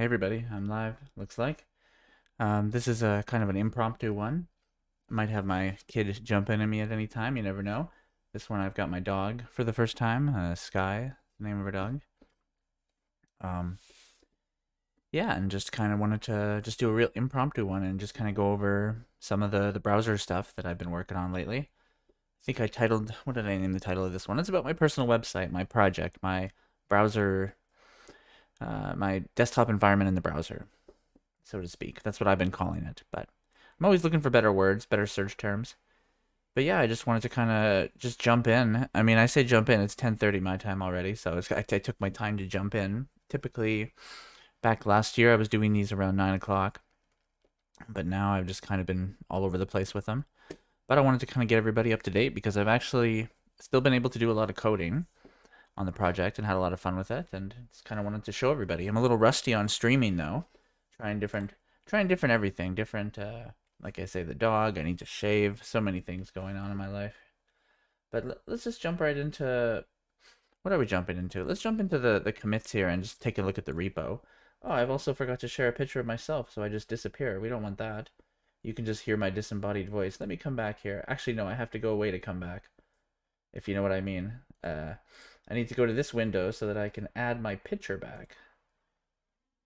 Hey everybody, I'm live, looks like. This is a kind of an impromptu one. I might have my kid jump in on me at any time, you never know. This one I've got my dog for the first time, Sky, the name of her dog. Um, yeah, and just kind of wanted to just do a real impromptu one and just kind of go over some of the browser stuff that I've been working on lately. I think I titled, what did I name the title of this one? It's about my personal website, my project, my browser, my desktop environment in the browser, so to speak. That's what I've been calling it, but I'm always looking for better words, better search terms. But yeah, I just wanted to kind of just jump in. I mean, I say jump in, it's 10:30 my time already, so I took my time to jump in. Typically, back last year, I was doing these around 9 o'clock, but now I've just kind of been all over the place with them. But I wanted to kind of get everybody up to date because I've actually still been able to do a lot of coding on the project and had a lot of fun with it, and just kind of wanted to show everybody. I'm a little rusty on streaming though, trying different everything, different like I say, the dog, I need to shave, so many things going on in my life. But let's just jump right into, what are we jumping into? Let's jump into the commits here and just take a look at the repo. Oh, I've also forgot to share a picture of myself, so I just disappear. We don't want that. You can just hear my disembodied voice. Let me come back here. Actually, no, I have to go away to come back, if you know what I mean. I need to go to this window so that I can add my picture back.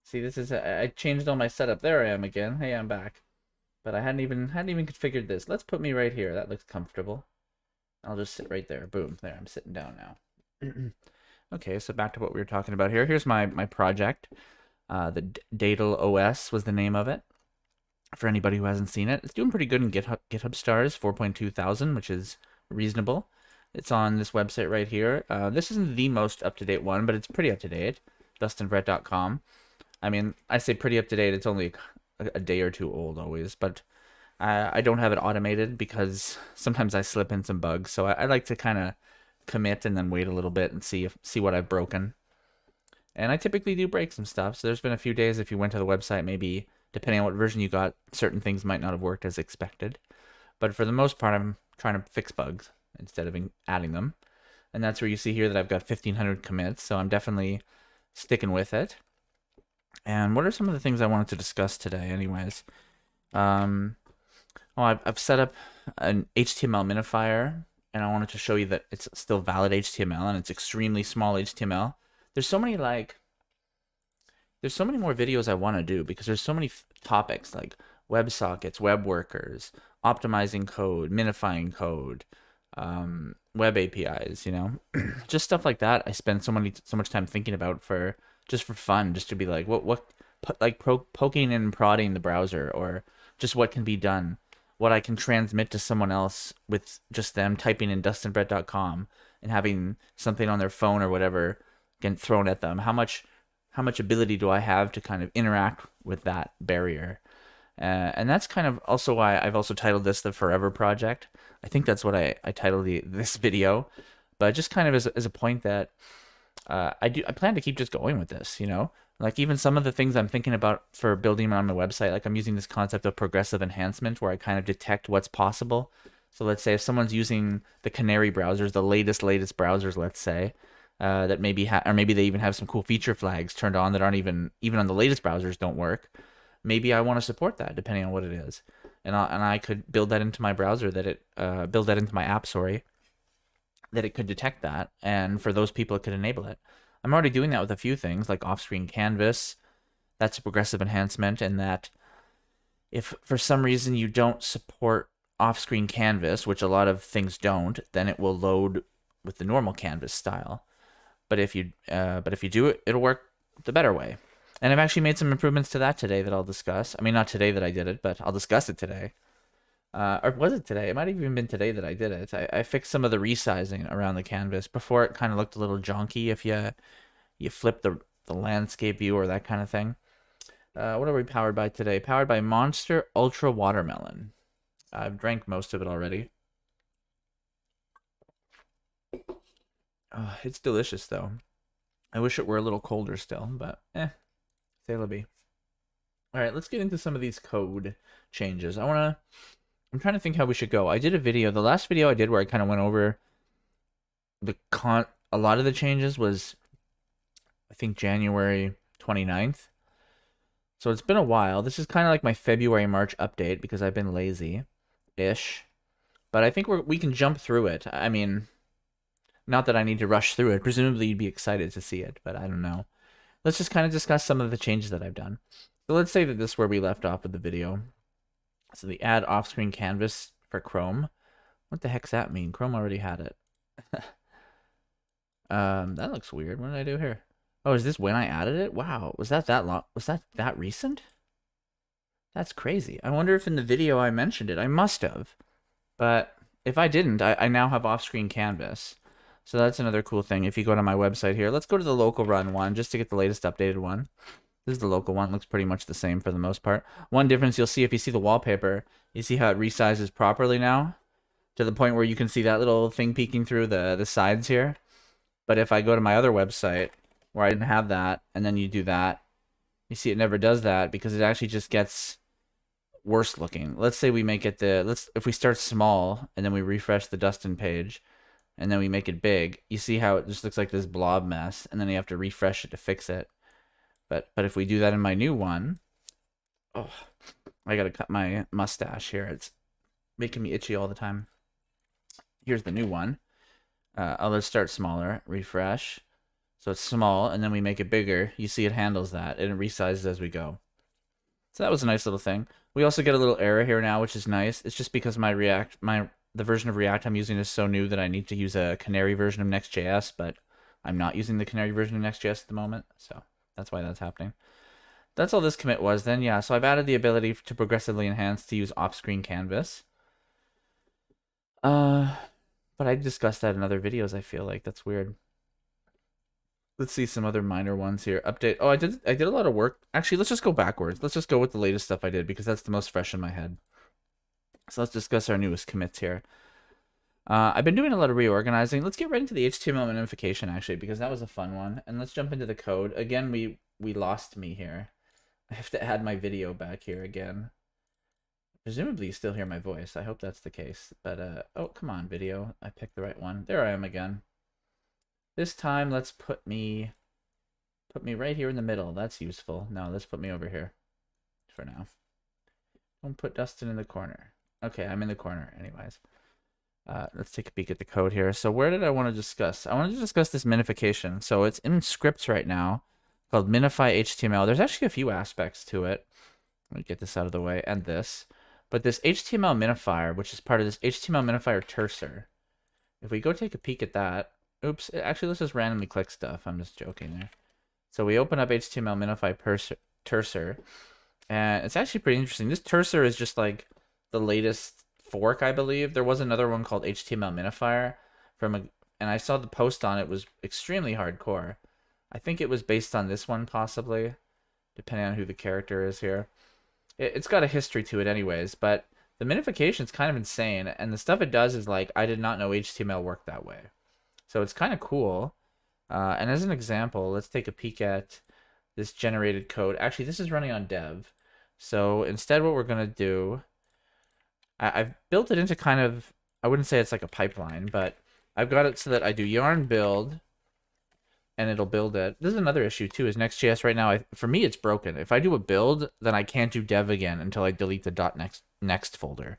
See, this is, I changed all my setup. There I am again. Hey, I'm back. But I hadn't even configured this. Let's put me right here. That looks comfortable. I'll just sit right there. Boom. There, I'm sitting down now. Okay, so back to what we were talking about here. Here's my project. The Datal OS was the name of it. For anybody who hasn't seen it, it's doing pretty good in GitHub stars, 4.2 thousand, which is reasonable. It's on this website right here. This isn't the most up-to-date one, but it's pretty up-to-date. DustinBrett.com. I mean, I say pretty up-to-date. It's only a day or two old always, but I don't have it automated because sometimes I slip in some bugs. So I like to kind of commit and then wait a little bit and see what I've broken. And I typically do break some stuff. So there's been a few days if you went to the website, maybe depending on what version you got, certain things might not have worked as expected. But for the most part, I'm trying to fix bugs instead of adding them. And that's where you see here that I've got 1,500 commits. So I'm definitely sticking with it. And what are some of the things I wanted to discuss today anyways? Well, I've set up an HTML minifier, and I wanted to show you that it's still valid HTML, and it's extremely small HTML. There's so many more videos I want to do because there's so many topics like WebSockets, web workers, optimizing code, minifying code, web APIs, you know, just stuff like that. I spend so much time thinking about just for fun, just to be like, poking and prodding the browser, or just what can be done, what I can transmit to someone else with just them typing in dustinbrett.com and having something on their phone or whatever get thrown at them. How much ability do I have to kind of interact with that barrier? And that's kind of also why I've also titled this the Forever Project. I think that's what I titled this video, but just kind of as a point that I plan to keep just going with this, you know, like even some of the things I'm thinking about for building on my website, like I'm using this concept of progressive enhancement where I kind of detect what's possible. So let's say if someone's using the Canary browsers, the latest browsers, let's say, that maybe or maybe they even have some cool feature flags turned on that aren't even on the latest browsers don't work. Maybe I want to support that depending on what it is, and I could build that into my browser build that into my app, sorry, that it could detect that, and for those people it could enable it. I'm already doing that with a few things like off-screen canvas. That's a progressive enhancement, and that if for some reason you don't support off-screen canvas, which a lot of things don't, then it will load with the normal canvas style. But if you do it, it'll work the better way. And I've actually made some improvements to that today that I'll discuss. I mean, not today that I did it, but I'll discuss it today. Or was it today? It might have even been today that I did it. I fixed some of the resizing around the canvas. Before it kind of looked a little jonky if you flip the landscape view or that kind of thing. What are we powered by today? Powered by Monster Ultra Watermelon. I've drank most of it already. It's delicious though. I wish it were a little colder still, but c'est la vie. All right, let's get into some of these code changes. I'm trying to think how we should go. I did a video, the last video I did where I kind of went over a lot of the changes was, I think, January 29th. So it's been a while. This is kind of like my February, March update because I've been lazy-ish. But I think we can jump through it. I mean, not that I need to rush through it. Presumably you'd be excited to see it, but I don't know. Let's just kind of discuss some of the changes that I've done. So let's say that this is where we left off with the video. So the add off-screen canvas for Chrome. What the heck's that mean? Chrome already had it. That looks weird. What did I do here? Oh, is this when I added it? Wow, was that long? Was that recent? That's crazy. I wonder if in the video I mentioned it. I must have. But if I didn't, I now have off-screen canvas. So that's another cool thing. If you go to my website here, let's go to the local run one just to get the latest updated one. This is the local one. It looks pretty much the same for the most part. One difference you'll see if you see the wallpaper, you see how it resizes properly now to the point where you can see that little thing peeking through the sides here. But if I go to my other website where I didn't have that and then you do that, you see it never does that because it actually just gets worse looking. Let's say we make it if we start small and then we refresh the Dustin page and then we make it big, you see how it just looks like this blob mess and then you have to refresh it to fix it. But if we do that in my new one, oh, I gotta cut my mustache here. It's making me itchy all the time. Here's the new one. Let's start smaller, refresh. So it's small, and then we make it bigger. You see it handles that, and it resizes as we go. So that was a nice little thing. We also get a little error here now, which is nice. It's just because the version of React I'm using is so new that I need to use a Canary version of Next.js, but I'm not using the Canary version of Next.js at the moment, so that's why that's happening. That's all this commit was then, yeah. So I've added the ability to progressively enhance to use off-screen canvas. But I discussed that in other videos, I feel like. That's weird. Let's see some other minor ones here. Update. Oh, I did a lot of work. Actually, let's just go backwards. Let's just go with the latest stuff I did because that's the most fresh in my head. So let's discuss our newest commits here. I've been doing a lot of reorganizing. Let's get right into the HTML minification, actually, because that was a fun one. And let's jump into the code. Again, we lost me here. I have to add my video back here again. Presumably you still hear my voice. I hope that's the case. But, oh, come on, video. I picked the right one. There I am again. This time, let's put me right here in the middle. That's useful. No, let's put me over here for now. Don't put Dustin in the corner. Okay, I'm in the corner anyways. Let's take a peek at the code here. So where did I want to discuss? I want to discuss this minification. So it's in scripts right now called minify HTML. There's actually a few aspects to it. Let me get this out of the way and this. But this HTML minifier, which is part of this HTML minifier terser, if we go take a peek at that, oops, actually let's just randomly click stuff. I'm just joking there. So we open up HTML minify terser, and it's actually pretty interesting. This terser is just like the latest fork, I believe. There was another one called HTML minifier and I saw the post on it was extremely hardcore. I think it was based on this one possibly, depending on who the character is here. It's got a history to it anyways, but the minification is kind of insane, and the stuff it does is like, I did not know HTML worked that way. So it's kind of cool. And as an example, let's take a peek at this generated code. Actually, this is running on dev. So instead what we're going to do, I've built it into kind of, I wouldn't say it's like a pipeline, but I've got it so that I do yarn build, and it'll build it. This is another issue too, is Next.js right now, for me it's broken. If I do a build, then I can't do dev again until I delete the .next folder.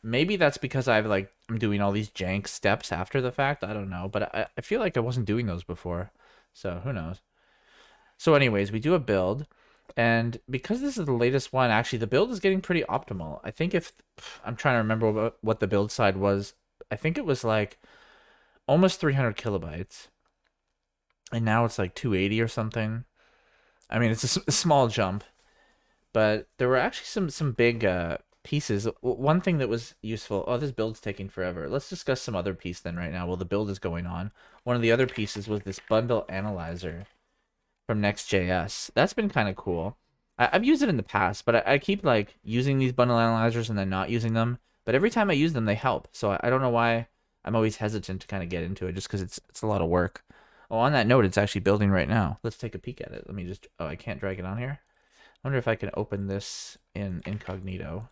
Maybe that's because I'm doing all these jank steps after the fact. I don't know, but I feel like I wasn't doing those before, so who knows. So anyways, we do a build, and because this is the latest one, actually the build is getting pretty optimal. I think I'm trying to remember what the build side was. I think it was like almost 300 kilobytes. And now it's like 280 or something. I mean, it's a small jump. But there were actually some big pieces. One thing that was useful... Oh, this build's taking forever. Let's discuss some other piece then right now while the build is going on. One of the other pieces was this bundle analyzer from Next.js. That's been kind of cool. I've used it in the past, but I keep like using these bundle analyzers and then not using them. But every time I use them, they help. So I don't know why I'm always hesitant to kind of get into it, just because it's a lot of work. Oh, on that note, it's actually building right now. Let's take a peek at it. Let me just... Oh, I can't drag it on here. I wonder if I can open this in incognito.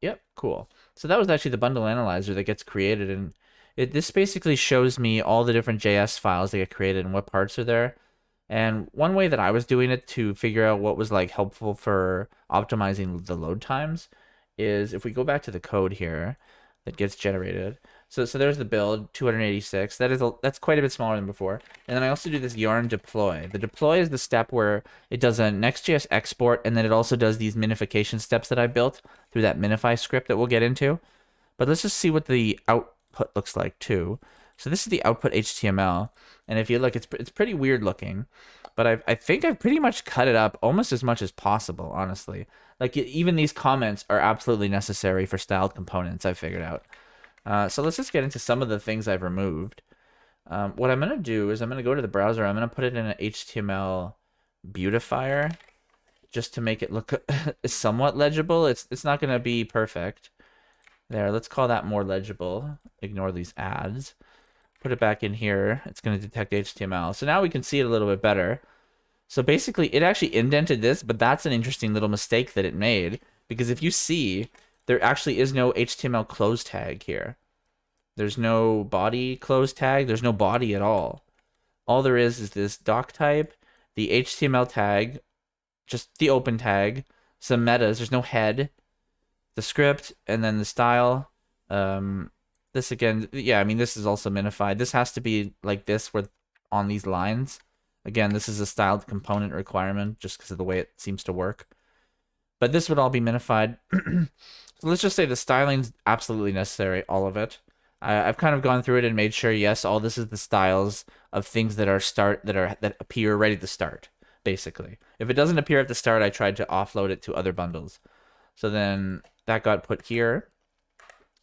Yep, cool. So that was actually the bundle analyzer that gets created, and this basically shows me all the different JS files that get created and what parts are there. And one way that I was doing it to figure out what was like helpful for optimizing the load times is if we go back to the code here that gets generated. So there's the build 286. That's quite a bit smaller than before. And then I also do this yarn deploy. The deploy is the step where it does a Next.js export, and then it also does these minification steps that I built through that minify script that we'll get into. But let's just see what the output looks like too. So this is the output HTML, and if you look, it's pretty weird looking, but I think I've pretty much cut it up almost as much as possible, honestly. Like even these comments are absolutely necessary for styled components, I figured out. So let's just get into some of the things I've removed. What I'm gonna do is I'm gonna go to the browser. I'm gonna put it in an HTML beautifier just to make it look somewhat legible. It's not gonna be perfect. There, let's call that more legible. Ignore these ads. Put it back in here. It's going to detect HTML. So now we can see it a little bit better. So basically, it actually indented this, but that's an interesting little mistake that it made. Because if you see, there actually is no HTML close tag here. There's no body close tag. There's no body at all. All there is this doc type, the HTML tag, just the open tag, some metas. There's no head, the script, and then the style. This again, yeah, I mean, this is also minified. This has to be like this where on these lines. Again, this is a styled component requirement just because of the way it seems to work. But this would all be minified. So let's just say the styling's absolutely necessary, all of it. I've kind of gone through it and made sure, yes, all this is the styles of things that appear ready to start, basically. If it doesn't appear at the start, I tried to offload it to other bundles. So then that got put here.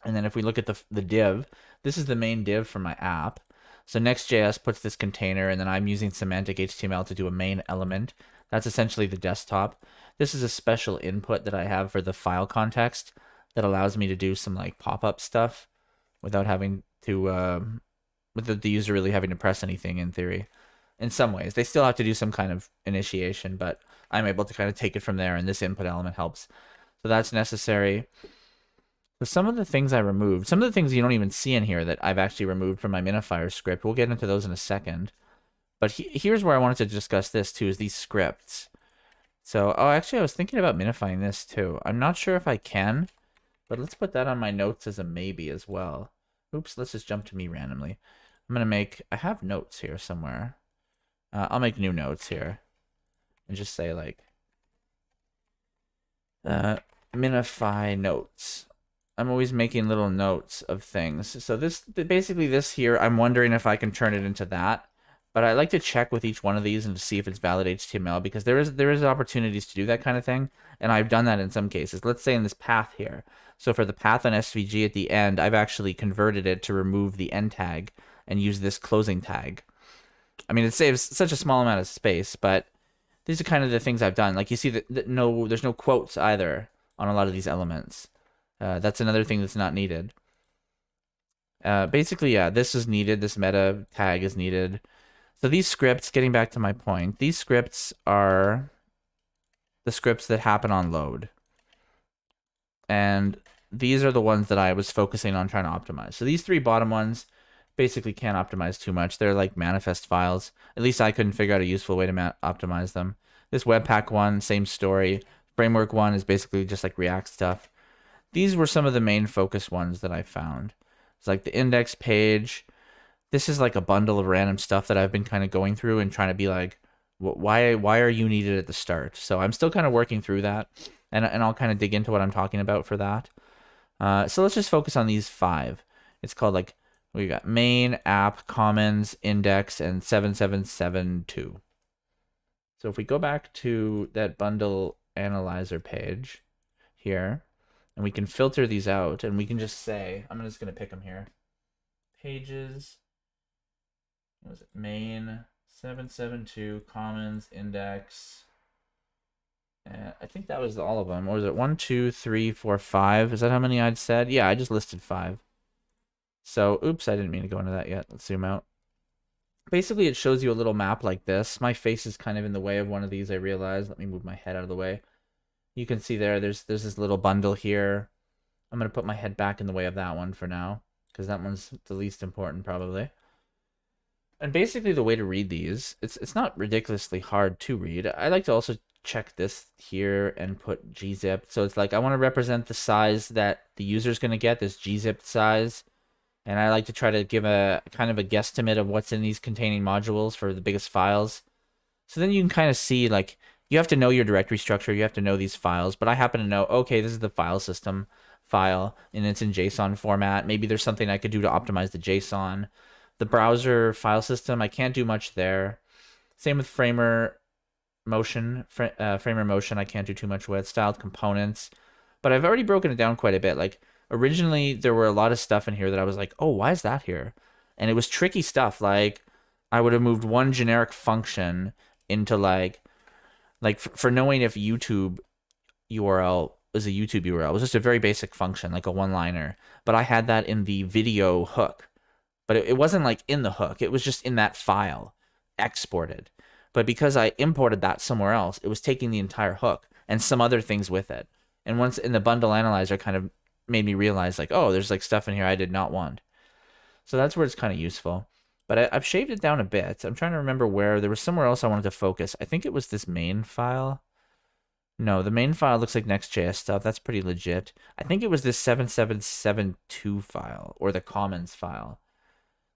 And then if we look at the div, this is the main div for my app. So Next.js puts this container, and then I'm using semantic HTML to do a main element. That's essentially the desktop. This is a special input that I have for the file context that allows me to do some like pop-up stuff without having to, without the user really having to press anything in theory. In some ways, they still have to do some kind of initiation, but I'm able to kind of take it from there, and this input element helps. So that's necessary. So some of the things I removed, some of the things you don't even see in here that I've actually removed from my minifier script, we'll get into those in a second. But here's where I wanted to discuss this too, is these scripts. So, oh, actually I was thinking about minifying this too. I'm not sure if I can, but let's put that on my notes as a maybe as well. Oops, let's just jump to me randomly. I have notes here somewhere. I'll make new notes here and just say like, minify notes. I'm always making little notes of things. So basically this here, I'm wondering if I can turn it into that. But I like to check with each one of these and to see if it's valid HTML, because there is opportunities to do that kind of thing, and I've done that in some cases. Let's say in this path here. So for the path on SVG at the end, I've actually converted it to remove the end tag and use this closing tag. I mean, it saves such a small amount of space, but these are kind of the things I've done. Like you see that there's no quotes either on a lot of these elements. That's another thing that's not needed. Basically, yeah, this is needed. This meta tag is needed. So these scripts, getting back to my point, these scripts are the scripts that happen on load. And these are the ones that I was focusing on trying to optimize. So these three bottom ones basically can't optimize too much. They're like manifest files. At least I couldn't figure out a useful way to optimize them. This Webpack one, same story. Framework one is basically just like React stuff. These were some of the main focus ones that I found. It's like the index page. This is like a bundle of random stuff that I've been kind of going through and trying to be like, why are you needed at the start? So I'm still kind of working through that, and I'll kind of dig into what I'm talking about for that. So let's just focus on these 5. It's called like, we got main, app, commons, index, and 7772. So if we go back to that bundle analyzer page here, and we can filter these out, and we can just say, I'm just going to pick them here. Pages, what was it? Main, 772, commons, index. I think that was all of them. Or was it 1, 2, 3, 4, 5? Is that how many I'd said? Yeah, I just listed 5. So, oops, I didn't mean to go into that yet. Let's zoom out. Basically, it shows you a little map like this. My face is kind of in the way of one of these, I realized. Let me move my head out of the way. You can see there's this little bundle here. I'm going to put my head back in the way of that one for now, because that one's the least important probably. And basically the way to read these, it's not ridiculously hard to read. I like to also check this here and put gzip. So it's like I want to represent the size that the user's going to get, this gzipped size. And I like to try to give a kind of a guesstimate of what's in these containing modules for the biggest files. So then you can kind of see, like, you have to know your directory structure, you have to know these files, but I happen to know, okay, this is the file system file, and it's in JSON format. Maybe there's something I could do to optimize the JSON. The browser file system, I can't do much there. Same with framer motion, framer motion, I can't do too much with. Styled components, but I've already broken it down quite a bit. Like, originally, there were a lot of stuff in here that I was like, oh, why is that here? And it was tricky stuff, like, I would have moved one generic function into like for knowing if YouTube URL is a YouTube URL. It was just a very basic function, like a one-liner. But I had that in the video hook. But it wasn't like in the hook. It was just in that file, exported. But because I imported that somewhere else, it was taking the entire hook and some other things with it. And once in the bundle analyzer kind of made me realize, like, oh, there's like stuff in here I did not want. So that's where it's kind of useful. But I've shaved it down a bit. I'm trying to remember where. There was somewhere else I wanted to focus. I think it was this main file. No, the main file looks like Next.js stuff. That's pretty legit. I think it was this 7772 file, or the commons file.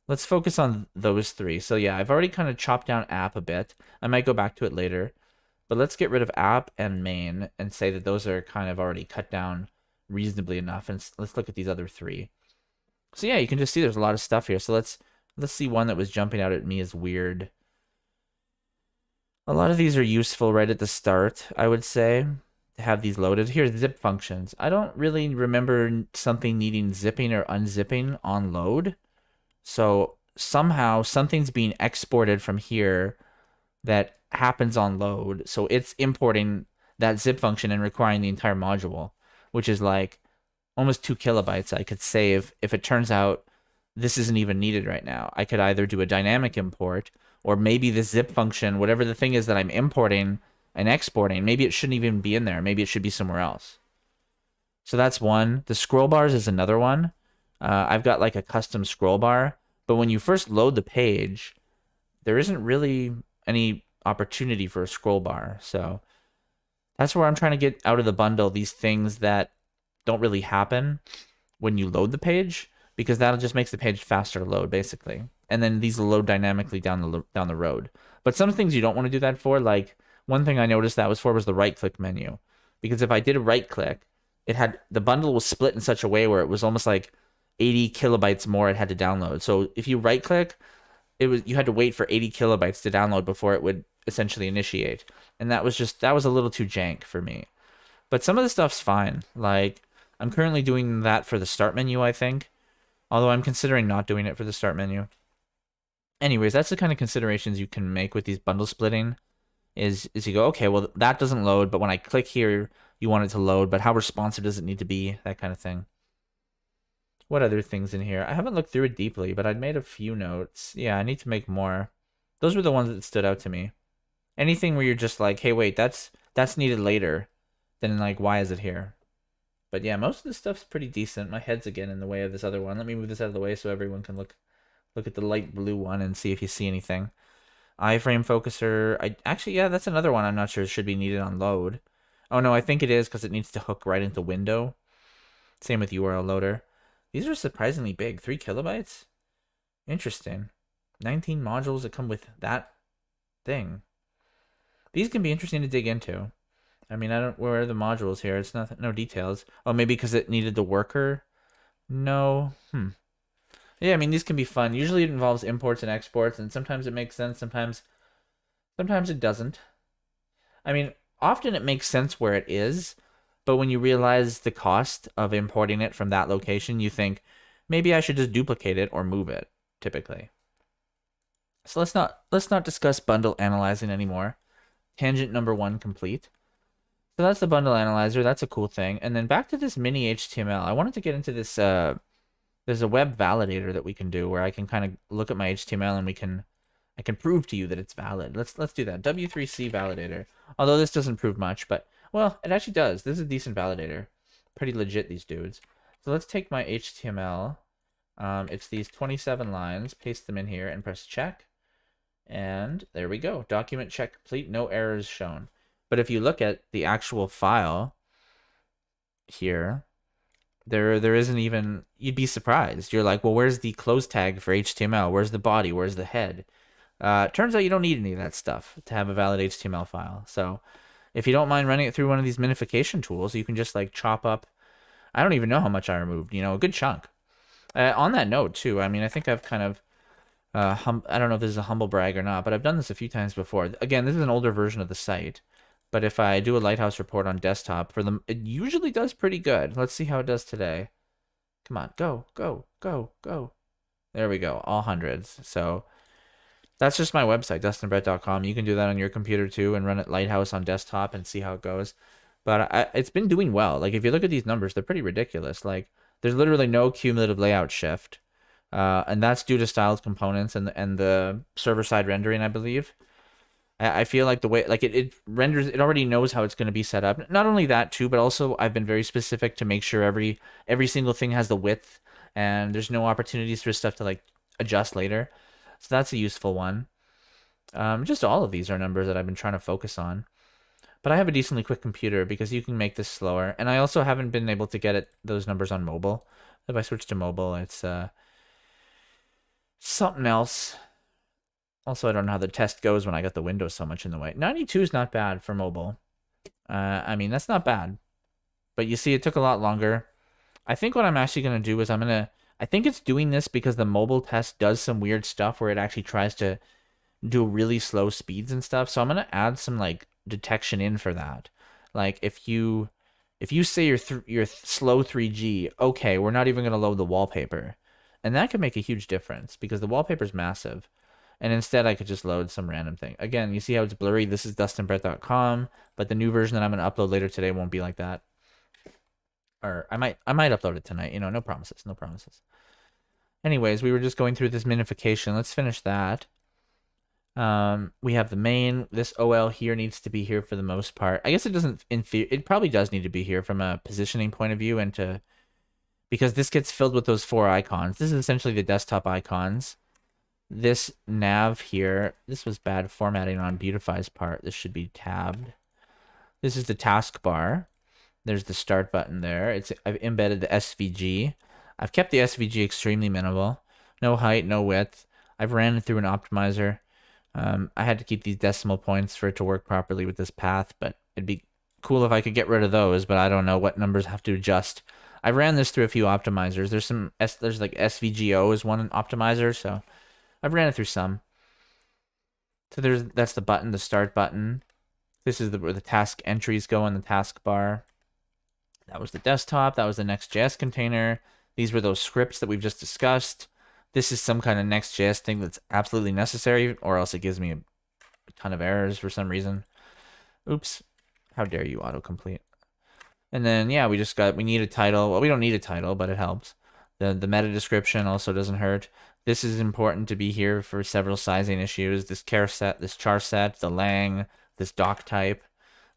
Let's focus on those three. So yeah, I've already kind of chopped down app a bit. I might go back to it later. But let's get rid of app and main and say that those are kind of already cut down reasonably enough. And let's look at these other three. So yeah, you can just see there's a lot of stuff here. So let's see one that was jumping out at me as weird. A lot of these are useful right at the start, I would say, to have these loaded. Here's zip functions. I don't really remember something needing zipping or unzipping on load. So somehow something's being exported from here that happens on load. So it's importing that zip function and requiring the entire module, which is like almost 2 kilobytes I could save if it turns out this isn't even needed right now. I could either do a dynamic import, or maybe the zip function, whatever the thing is that I'm importing and exporting, maybe it shouldn't even be in there. Maybe it should be somewhere else. So that's one. The scroll bars is another one. I've got like a custom scroll bar, but when you first load the page, there isn't really any opportunity for a scroll bar. So that's where I'm trying to get out of the bundle these things that don't really happen when you load the page, because that just makes the page faster to load, basically. And then these will load dynamically down the road. But some things you don't want to do that for. Like, one thing I noticed that was for was the right-click menu. Because if I did a right-click, the bundle was split in such a way where it was almost like 80 kilobytes more it had to download. So if you right-click, you had to wait for 80 kilobytes to download before it would essentially initiate. And that was a little too jank for me. But some of the stuff's fine. Like, I'm currently doing that for the start menu, I think. Although I'm considering not doing it for the start menu. Anyways, that's the kind of considerations you can make with these bundle splitting. Is you go, okay, well, that doesn't load, but when I click here, you want it to load, but how responsive does it need to be? That kind of thing. What other things in here? I haven't looked through it deeply, but I'd made a few notes. Yeah, I need to make more. Those were the ones that stood out to me. Anything where you're just like, hey, wait, that's needed later. Then, like, why is it here? But yeah, most of this stuff's pretty decent. My head's again in the way of this other one. Let me move this out of the way so everyone can look at the light blue one and see if you see anything. Iframe focuser. Actually, yeah, that's another one I'm not sure should be needed on load. Oh no, I think it is because it needs to hook right into window. Same with URL loader. These are surprisingly big. 3 kilobytes? Interesting. 19 modules that come with that thing. These can be interesting to dig into. I mean, where are the modules here? It's no details. Oh, maybe because it needed the worker? No. Yeah, I mean, these can be fun. Usually it involves imports and exports, and sometimes it makes sense, sometimes it doesn't. I mean, often it makes sense where it is, but when you realize the cost of importing it from that location, you think, maybe I should just duplicate it or move it, typically. So let's not discuss bundle analyzing anymore. Tangent number 1 complete. So that's the bundle analyzer. That's a cool thing. And then back to this mini HTML. I wanted to get into this. There's a web validator that we can do where I can kind of look at my HTML and I can prove to you that it's valid. Let's do that. W3c Validator. Although this doesn't prove much, but well, it actually does. This is a decent validator. Pretty legit, these dudes. So let's take my HTML. It's these 27 lines. Paste them in here and press check. And there we go. Document check complete. No errors shown. But if you look at the actual file here, there isn't even, you'd be surprised. You're like, well, where's the close tag for HTML? Where's the body? Where's the head? Turns out you don't need any of that stuff to have a valid HTML file. So if you don't mind running it through one of these minification tools, you can just like chop up, I don't even know how much I removed, a good chunk. On that note too, I mean, I think I've kind of, I don't know if this is a humble brag or not, but I've done this a few times before. Again, this is an older version of the site, but if I do a Lighthouse report on desktop for them, it usually does pretty good. Let's see how it does today. Come on, go, go, go, go. There we go, all hundreds. So that's just my website, dustinbrett.com. You can do that on your computer too and run it Lighthouse on desktop and see how it goes. But it's been doing well. Like if you look at these numbers, they're pretty ridiculous. Like there's literally no cumulative layout shift. And that's due to styled components and the server-side rendering, I believe. I feel like the way, like it renders, it already knows how it's going to be set up. Not only that too, but also I've been very specific to make sure every single thing has the width and there's no opportunities for stuff to like adjust later. So that's a useful one. Just all of these are numbers that I've been trying to focus on. But I have a decently quick computer because you can make this slower. And I also haven't been able to get those numbers on mobile. If I switch to mobile, it's something else. Also, I don't know how the test goes when I got the windows so much in the way. 92 is not bad for mobile. I mean, that's not bad. But you see, it took a lot longer. I think what I'm actually going to do is I think it's doing this because the mobile test does some weird stuff where it actually tries to do really slow speeds and stuff. So I'm going to add some like detection in for that. Like if you say you're slow 3G, okay, we're not even going to load the wallpaper. And that could make a huge difference because the wallpaper is massive. And instead, I could just load some random thing. Again, you see how it's blurry? This is dustinbrett.com, but the new version that I'm going to upload later today won't be like that. Or I might upload it tonight. No promises, no promises. Anyways, we were just going through this minification. Let's finish that. We have the main. This OL here needs to be here for the most part. I guess it doesn't, it probably does need to be here from a positioning point of view and because this gets filled with those 4 icons. This is essentially the desktop icons. This nav here, this was bad formatting on Beautify's part. This should be tabbed. This is the taskbar. There's the start button there. I've embedded the SVG. I've kept the SVG extremely minimal. No height, no width. I've ran it through an optimizer. I had to keep these decimal points for it to work properly with this path, but it'd be cool if I could get rid of those, but I don't know what numbers have to adjust. I ran this through a few optimizers. There's like SVGO is one optimizer, so I've ran it through some. So that's the button, the start button. This is where the task entries go in the taskbar. That was the desktop. That was the Next.js container. These were those scripts that we've just discussed. This is some kind of Next.js thing that's absolutely necessary, or else it gives me a ton of errors for some reason. Oops. How dare you autocomplete. And then, yeah, we need a title. Well, we don't need a title, but it helps. The meta description also doesn't hurt. This is important to be here for several sizing issues. This char set, the lang, this doc type.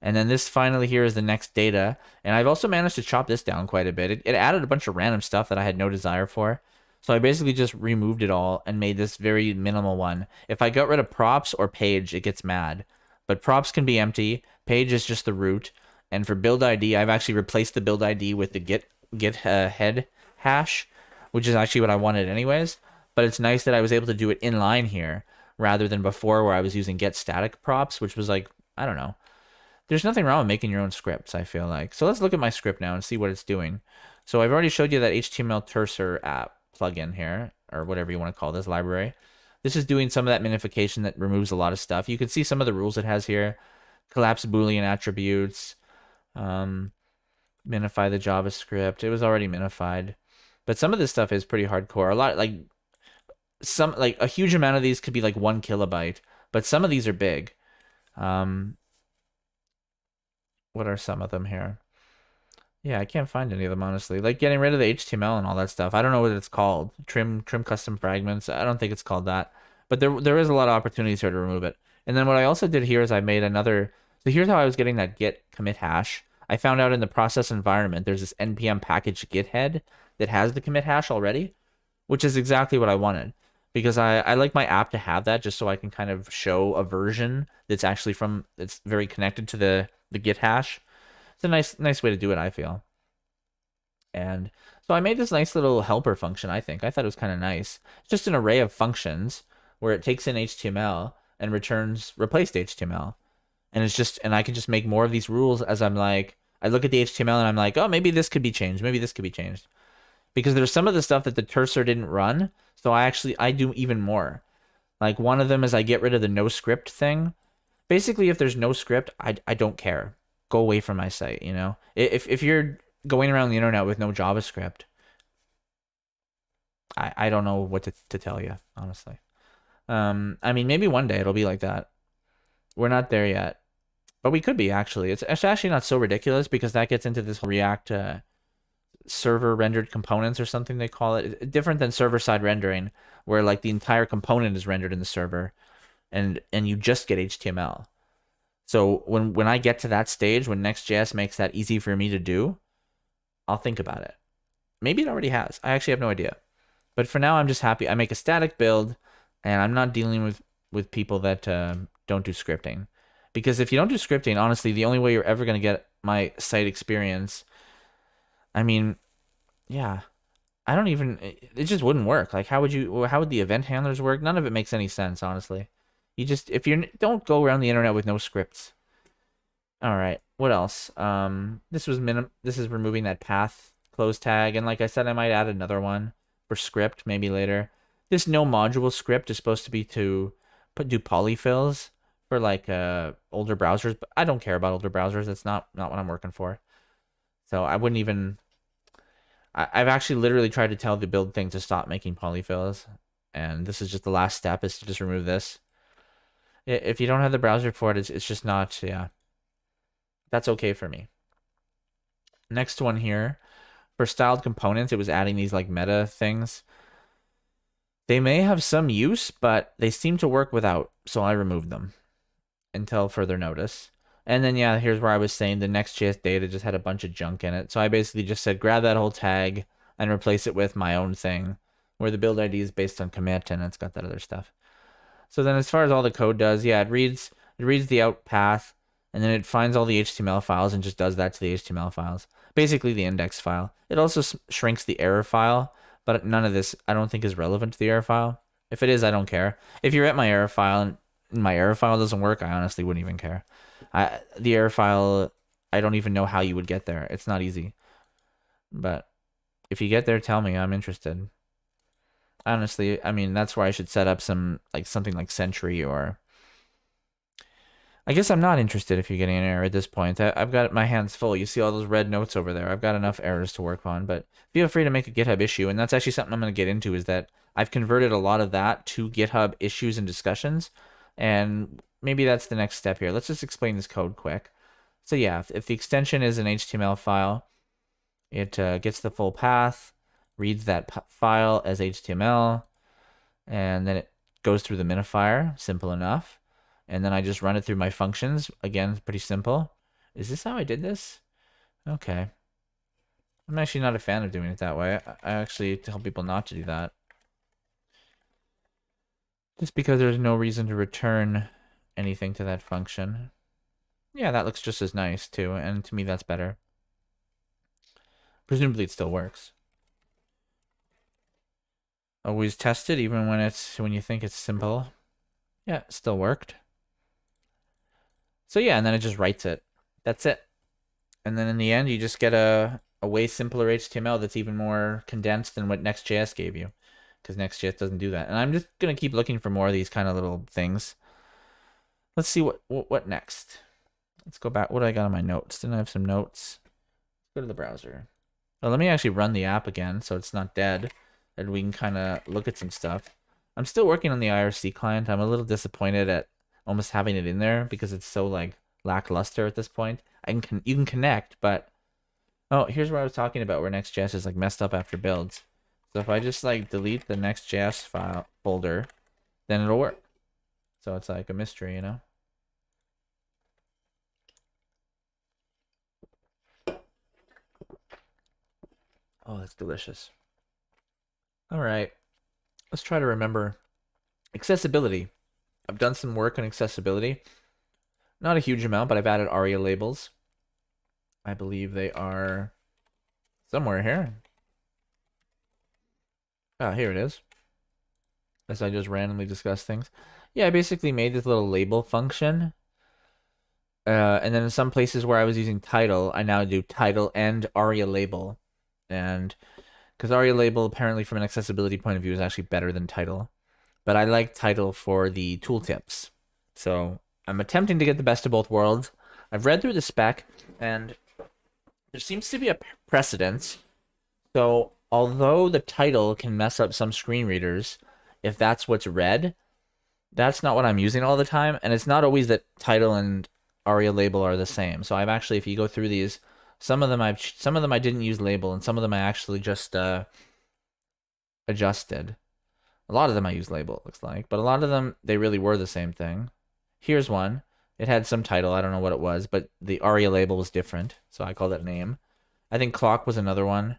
And then this finally here is the next data. And I've also managed to chop this down quite a bit. It added a bunch of random stuff that I had no desire for. So I basically just removed it all and made this very minimal one. If I got rid of props or page, it gets mad. But props can be empty. Page is just the root. And for build ID, I've actually replaced the build ID with the get head hash, which is actually what I wanted anyways. But it's nice that I was able to do it inline here rather than before where I was using get static props, which was like, I don't know. There's nothing wrong with making your own scripts, I feel like. So let's look at my script now and see what it's doing. So I've already showed you that HTML Terser app plugin here, or whatever you want to call this library. This is doing some of that minification that removes a lot of stuff. You can see some of the rules it has here. Collapse Boolean attributes. Minify the JavaScript. It was already minified. But some of this stuff is pretty hardcore. A lot, like a huge amount of these could be like 1 kilobyte, but some of these are big. What are some of them here? Yeah, I can't find any of them, honestly. Like getting rid of the HTML and all that stuff. I don't know what it's called. Trim custom fragments. I don't think it's called that. But there is a lot of opportunities here to remove it. And then what I also did here is I made another. So here's how I was getting that git commit hash. I found out in the process environment, there's this npm package git head that has the commit hash already, which is exactly what I wanted. because I like my app to have that just so I can kind of show a version that's actually that's very connected to the Git hash. It's a nice way to do it, I feel. And so I made this nice little helper function, I think. I thought it was kind of nice. It's just an array of functions where it takes in HTML and returns replaced HTML. And I can just make more of these rules as I'm like, I look at the HTML and I'm like, oh, maybe this could be changed. Maybe this could be changed. Because there's some of the stuff that the cursor didn't run. So I do even more. Like one of them is I get rid of the no script thing. Basically, if there's no script, I don't care. Go away from my site, you know? If you're going around the internet with no JavaScript, I don't know what to tell you, honestly. I mean, maybe one day it'll be like that. We're not there yet. But we could be, actually. It's actually not so ridiculous because that gets into this React server rendered components or something they call it. Different than server-side rendering, where like the entire component is rendered in the server and you just get HTML. So when I get to that stage, when Next.js makes that easy for me to do, I'll think about it. Maybe it already has. I actually have no idea. But for now, I'm just happy. I make a static build, and I'm not dealing with people that don't do scripting. Because if you don't do scripting, honestly, the only way you're ever going to get my site experience, I mean, yeah, I don't even, it just wouldn't work. Like, how would the event handlers work? None of it makes any sense, honestly. If you don't go around the internet with no scripts. All right, what else? This is removing that path close tag, and like I said, I might add another one for script maybe later. This no module script is supposed to be to do polyfills for like older browsers, but I don't care about older browsers. That's not what I'm working for. So I wouldn't even. I've actually literally tried to tell the build thing to stop making polyfills, and this is just the last step, is to just remove this. If you don't have the browser for it, it's just not, yeah. That's okay for me. Next one here, for styled components, it was adding these like meta things. They may have some use, but they seem to work without, so I removed them until further notice. And then, yeah, here's where I was saying the Next.js data just had a bunch of junk in it. So I basically just said, grab that whole tag and replace it with my own thing, where the build ID is based on commit and it's got that other stuff. So then as far as all the code does, yeah, it reads the out path, and then it finds all the HTML files and just does that to the HTML files. Basically the index file. It also shrinks the error file, but none of this I don't think is relevant to the error file. If it is, I don't care. If you're at my error file and my error file doesn't work, I honestly wouldn't even care. The error file, I don't even know how you would get there. It's not easy. But if you get there, tell me. I'm interested. Honestly, I mean, that's where I should set up something like Sentry, or I guess I'm not interested if you're getting an error at this point. I've got my hands full. You see all those red notes over there. I've got enough errors to work on, but feel free to make a GitHub issue. And that's actually something I'm going to get into, is that I've converted a lot of that to GitHub issues and discussions. And maybe that's the next step here. Let's just explain this code quick. So yeah, if the extension is an HTML file, it gets the full path, reads that file as HTML, and then it goes through the minifier. Simple enough. And then I just run it through my functions. Again, pretty simple. Is this how I did this? Okay. I'm actually not a fan of doing it that way. I actually tell people not to do that. Just because there's no reason to return anything to that function. Yeah, that looks just as nice too, and to me that's better. Presumably it still works. Always test it, even when you think it's simple. Yeah, it still worked. So yeah, and then it just writes it. That's it. And then in the end, you just get a way simpler HTML that's even more condensed than what Next.js gave you, because Next.js doesn't do that. And I'm just gonna keep looking for more of these kind of little things. Let's see what next. Let's go back. What do I got on my notes? Didn't I have some notes? Let's go to the browser. Oh, let me actually run the app again, so it's not dead, and we can kind of look at some stuff. I'm still working on the IRC client. I'm a little disappointed at almost having it in there because it's so like lackluster at this point. You can connect, but oh, here's what I was talking about, where Next.js is like messed up after builds. So if I just like delete the Next.js file folder, then it'll work. So it's like a mystery, you know? Oh, that's delicious. All right. Let's try to remember. Accessibility. I've done some work on accessibility. Not a huge amount, but I've added ARIA labels. I believe they are somewhere here. Ah, here it is. As I just randomly discuss things. Yeah, I basically made this little label function. And then in some places where I was using title, I now do title and ARIA label. And because ARIA label, apparently from an accessibility point of view, is actually better than title. But I like title for the tooltips. So I'm attempting to get the best of both worlds. I've read through the spec, and there seems to be a precedent. So although the title can mess up some screen readers, if that's what's read, that's not what I'm using all the time. And it's not always that title and ARIA label are the same. So I've actually, if you go through these, some of them I didn't use label, and some of them I actually just adjusted. A lot of them I use label, it looks like, but a lot of them, they really were the same thing. Here's one. It had some title, I don't know what it was, but the ARIA label was different, so I called it name. I think clock was another one.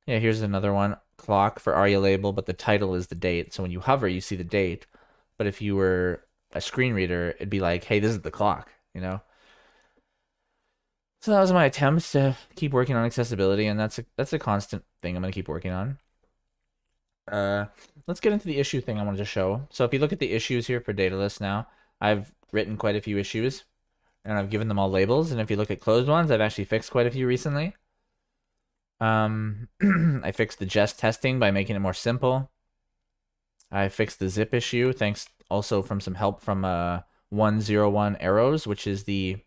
Yeah, here's another one. Clock for ARIA label, but the title is the date. So when you hover, you see the date. But if you were a screen reader, it'd be like, hey, this is the clock, you know? So that was my attempt to keep working on accessibility, and that's a constant thing I'm going to keep working on. Let's get into the issue thing I wanted to show. So if you look at the issues here for data list now, I've written quite a few issues, and I've given them all labels. And if you look at closed ones, I've actually fixed quite a few recently. I fixed the jest testing by making it more simple. I fixed the zip issue, thanks also from some help from 101 arrows, which is the...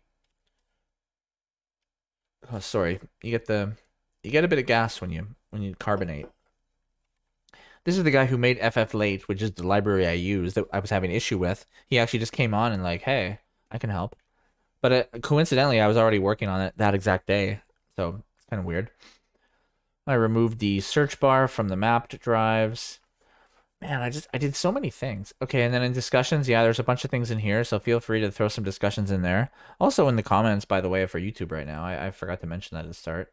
Oh, sorry. You get a bit of gas when you carbonate. This is the guy who made fflate, which is the library I use that I was having an issue with. He actually just came on and like, hey, I can help. But coincidentally, I was already working on it that exact day, so it's kind of weird. I removed the search bar from the mapped drives. Man, I did so many things. Okay, and then in discussions, yeah, there's a bunch of things in here, so feel free to throw some discussions in there. Also in the comments, by the way, for YouTube right now. I forgot to mention that at the start.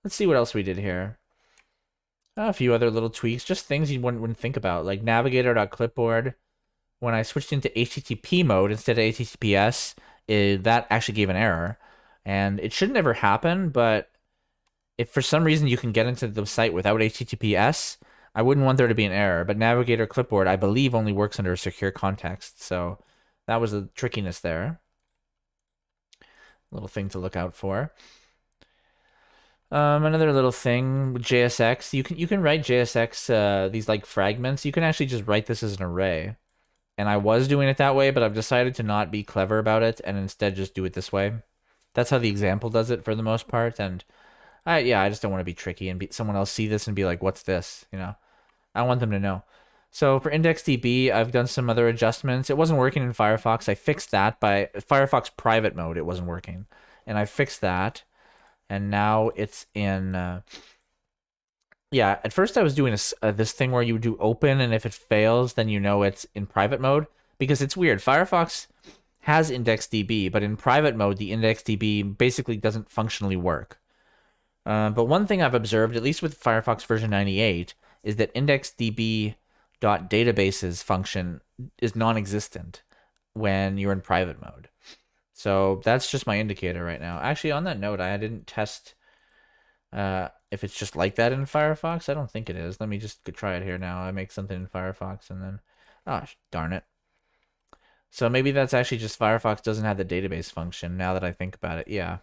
Let's see what else we did here. A few other little tweaks, just things you wouldn't think about, like navigator.clipboard. When I switched into HTTP mode instead of HTTPS, that actually gave an error. And it should never happen, but if for some reason you can get into the site without HTTPS, I wouldn't want there to be an error. But navigator clipboard, I believe, only works under a secure context. So that was the trickiness there. Little thing to look out for. Another little thing with JSX, you can write JSX, these like fragments. You can actually just write this as an array. And I was doing it that way, but I've decided to not be clever about it and instead just do it this way. That's how the example does it for the most part. And I just don't want to be tricky and someone else see this and be like, what's this? You know, I want them to know. So for IndexedDB, I've done some other adjustments. It wasn't working in Firefox. I fixed that by Firefox private mode. It wasn't working. And I fixed that. And now it's in, yeah, at first I was doing this thing where you do open, and if it fails, then you know it's in private mode. Because it's weird. Firefox has IndexedDB, but in private mode, the IndexedDB basically doesn't functionally work. But one thing I've observed, at least with Firefox version 98, is that IndexedDB.databases function is non-existent when you're in private mode. So that's just my indicator right now. Actually, on that note, I didn't test if it's just like that in Firefox. I don't think it is. Let me just try it here now. I make something in Firefox and then... Oh, darn it. So maybe that's actually just Firefox doesn't have the database function now that I think about it. Yeah.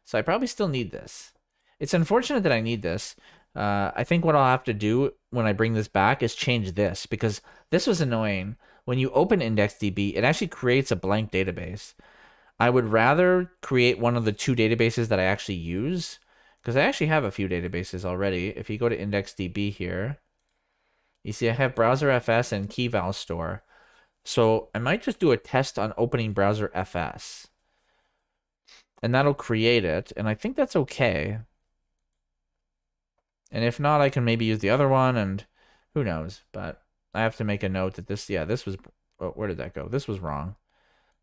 So I probably still need this. It's unfortunate that I need this. I think what I'll have to do when I bring this back is change this, because this was annoying. When you open IndexedDB, it actually creates a blank database. I would rather create one of the two databases that I actually use, because I actually have a few databases already. If you go to IndexedDB here, you see I have BrowserFS and KeyValStore. So I might just do a test on opening BrowserFS. And that'll create it, and I think that's okay. And if not, I can maybe use the other one, and who knows. But I have to make a note that this was... Oh, where did that go? This was wrong.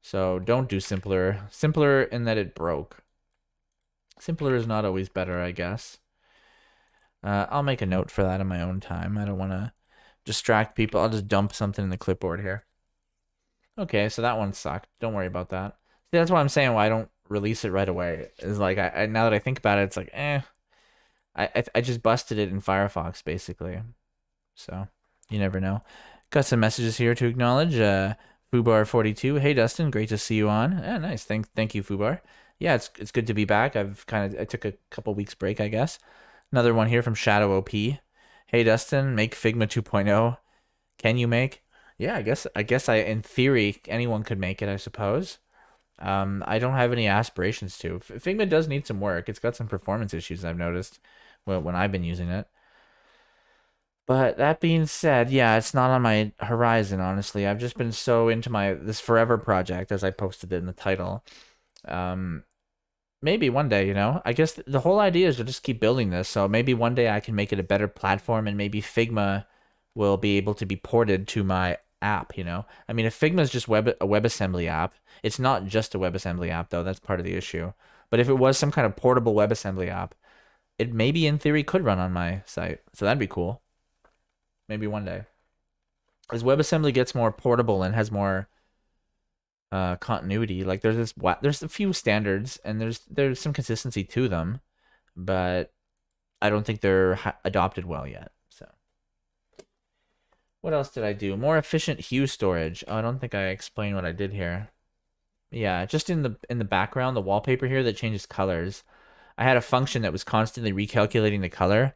So don't do simpler. Simpler in that it broke. Simpler is not always better, I guess. I'll make a note for that in my own time. I don't want to distract people. I'll just dump something in the clipboard here. Okay, so that one sucked. Don't worry about that. See, that's why I'm saying why I don't release it right away. Is like I now that I think about it, it's like I just busted it in Firefox basically. So you never know. Got some messages here to acknowledge. Fubar42. Hey Dustin, great to see you on. Yeah, nice. Thank you, Fubar. Yeah, it's good to be back. I took a couple weeks break, I guess. Another one here from Shadow OP. Hey Dustin, make Figma 2.0. Can you make? Yeah, I guess in theory anyone could make it, I suppose. I don't have any aspirations to. Figma does need some work. It's got some performance issues I've noticed when I've been using it. But that being said, yeah, it's not on my horizon, honestly. I've just been so into this forever project, as I posted it in the title. Maybe one day, I guess the whole idea is to just keep building this. So maybe one day I can make it a better platform, and maybe Figma will be able to be ported to my app, I mean, if Figma is just a WebAssembly app, it's not just a WebAssembly app, though. That's part of the issue. But if it was some kind of portable WebAssembly app, it maybe in theory could run on my site. So that'd be cool. Maybe one day. As WebAssembly gets more portable and has more continuity, like there's a few standards and there's some consistency to them, but I don't think they're adopted well yet. So what else did I do? More efficient hue storage. Oh, I don't think I explained what I did here. Yeah, just in the background, the wallpaper here that changes colors. I had a function that was constantly recalculating the color,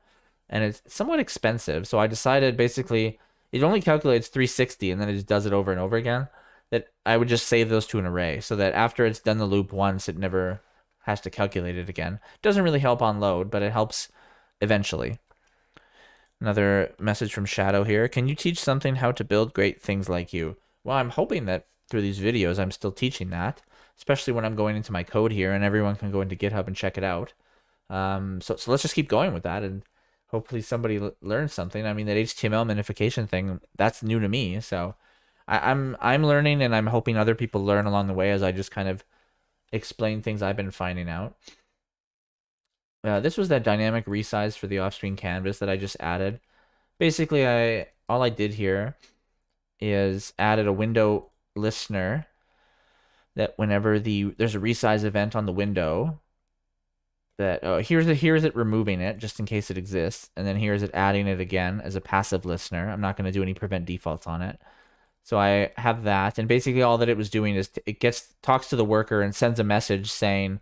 and it's somewhat expensive. So I decided basically it only calculates 360 and then it just does it over and over again. That I would just save those to an array so that after it's done the loop once, it never has to calculate it again. Doesn't really help on load, but it helps eventually. Another message from Shadow here. Can you teach something how to build great things like you? Well, I'm hoping that through these videos, I'm still teaching that, especially when I'm going into my code here and everyone can go into GitHub and check it out. So let's just keep going with that and hopefully somebody learns something. I mean, that HTML minification thing, that's new to me. So I'm learning, and I'm hoping other people learn along the way as I just kind of explain things I've been finding out. This was that dynamic resize for the off-screen canvas that I just added. Basically, all I did here is added a window listener that whenever there's a resize event on the window, that here's it removing it just in case it exists, and then here's it adding it again as a passive listener. I'm not going to do any prevent defaults on it. So I have that, and basically all that it was doing is it talks to the worker and sends a message sending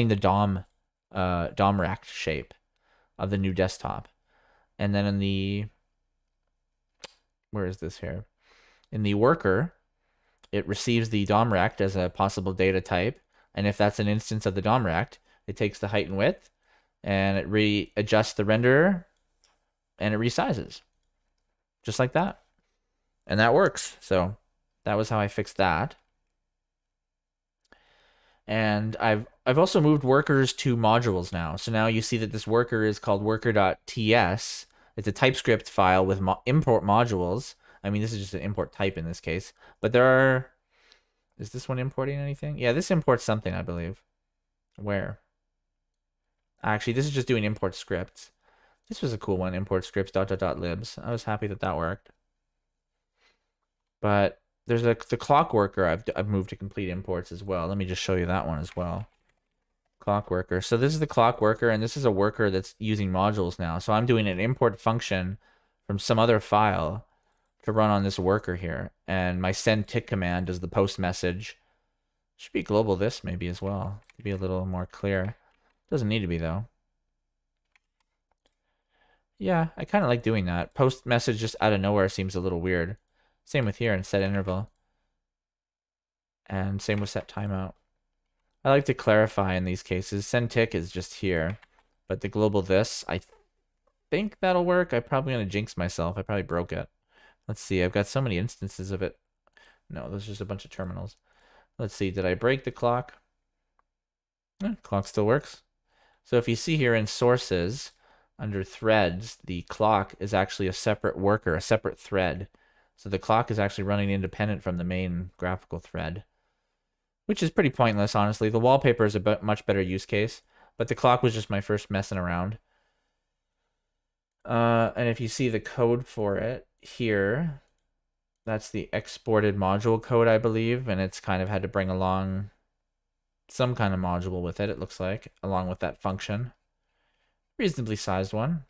the DOM rect shape of the new desktop. And then where is this here? In the worker, it receives the DOM rect as a possible data type, and if that's an instance of the DOM rect, it takes the height and width, and it readjusts the renderer, and it resizes. Just like that. And that works. So that was how I fixed that. And I've also moved workers to modules now. So now you see that this worker is called worker.ts. It's a TypeScript file with import modules. I mean, this is just an import type in this case. But is this one importing anything? Yeah, this imports something, I believe. Where? Actually, this is just doing import scripts. This was a cool one, import scripts ... libs. I was happy that worked. But there's the clock worker I've moved to complete imports as well. Let me just show you that one as well. Clock worker. So this is the clock worker, and this is a worker that's using modules now. So I'm doing an import function from some other file to run on this worker here. And my send tick command does the post message. Should be global this maybe as well to be a little more clear. Doesn't need to be though. Yeah, I kind of like doing that. Post message just out of nowhere seems a little weird. Same with here and set interval. And same with set timeout. I like to clarify in these cases. Send tick is just here. But the global this, I think that'll work. I'm probably going to jinx myself. I probably broke it. Let's see. I've got so many instances of it. No, there's just a bunch of terminals. Let's see. Did I break the clock? Clock still works. So if you see here in sources, under threads, the clock is actually a separate worker, a separate thread. So the clock is actually running independent from the main graphical thread, which is pretty pointless, honestly. The wallpaper is a much better use case, but the clock was just my first messing around. And if you see the code for it here, that's the exported module code, I believe, and it's kind of had to bring along some kind of module with it, it looks like, along with that function. Reasonably sized one.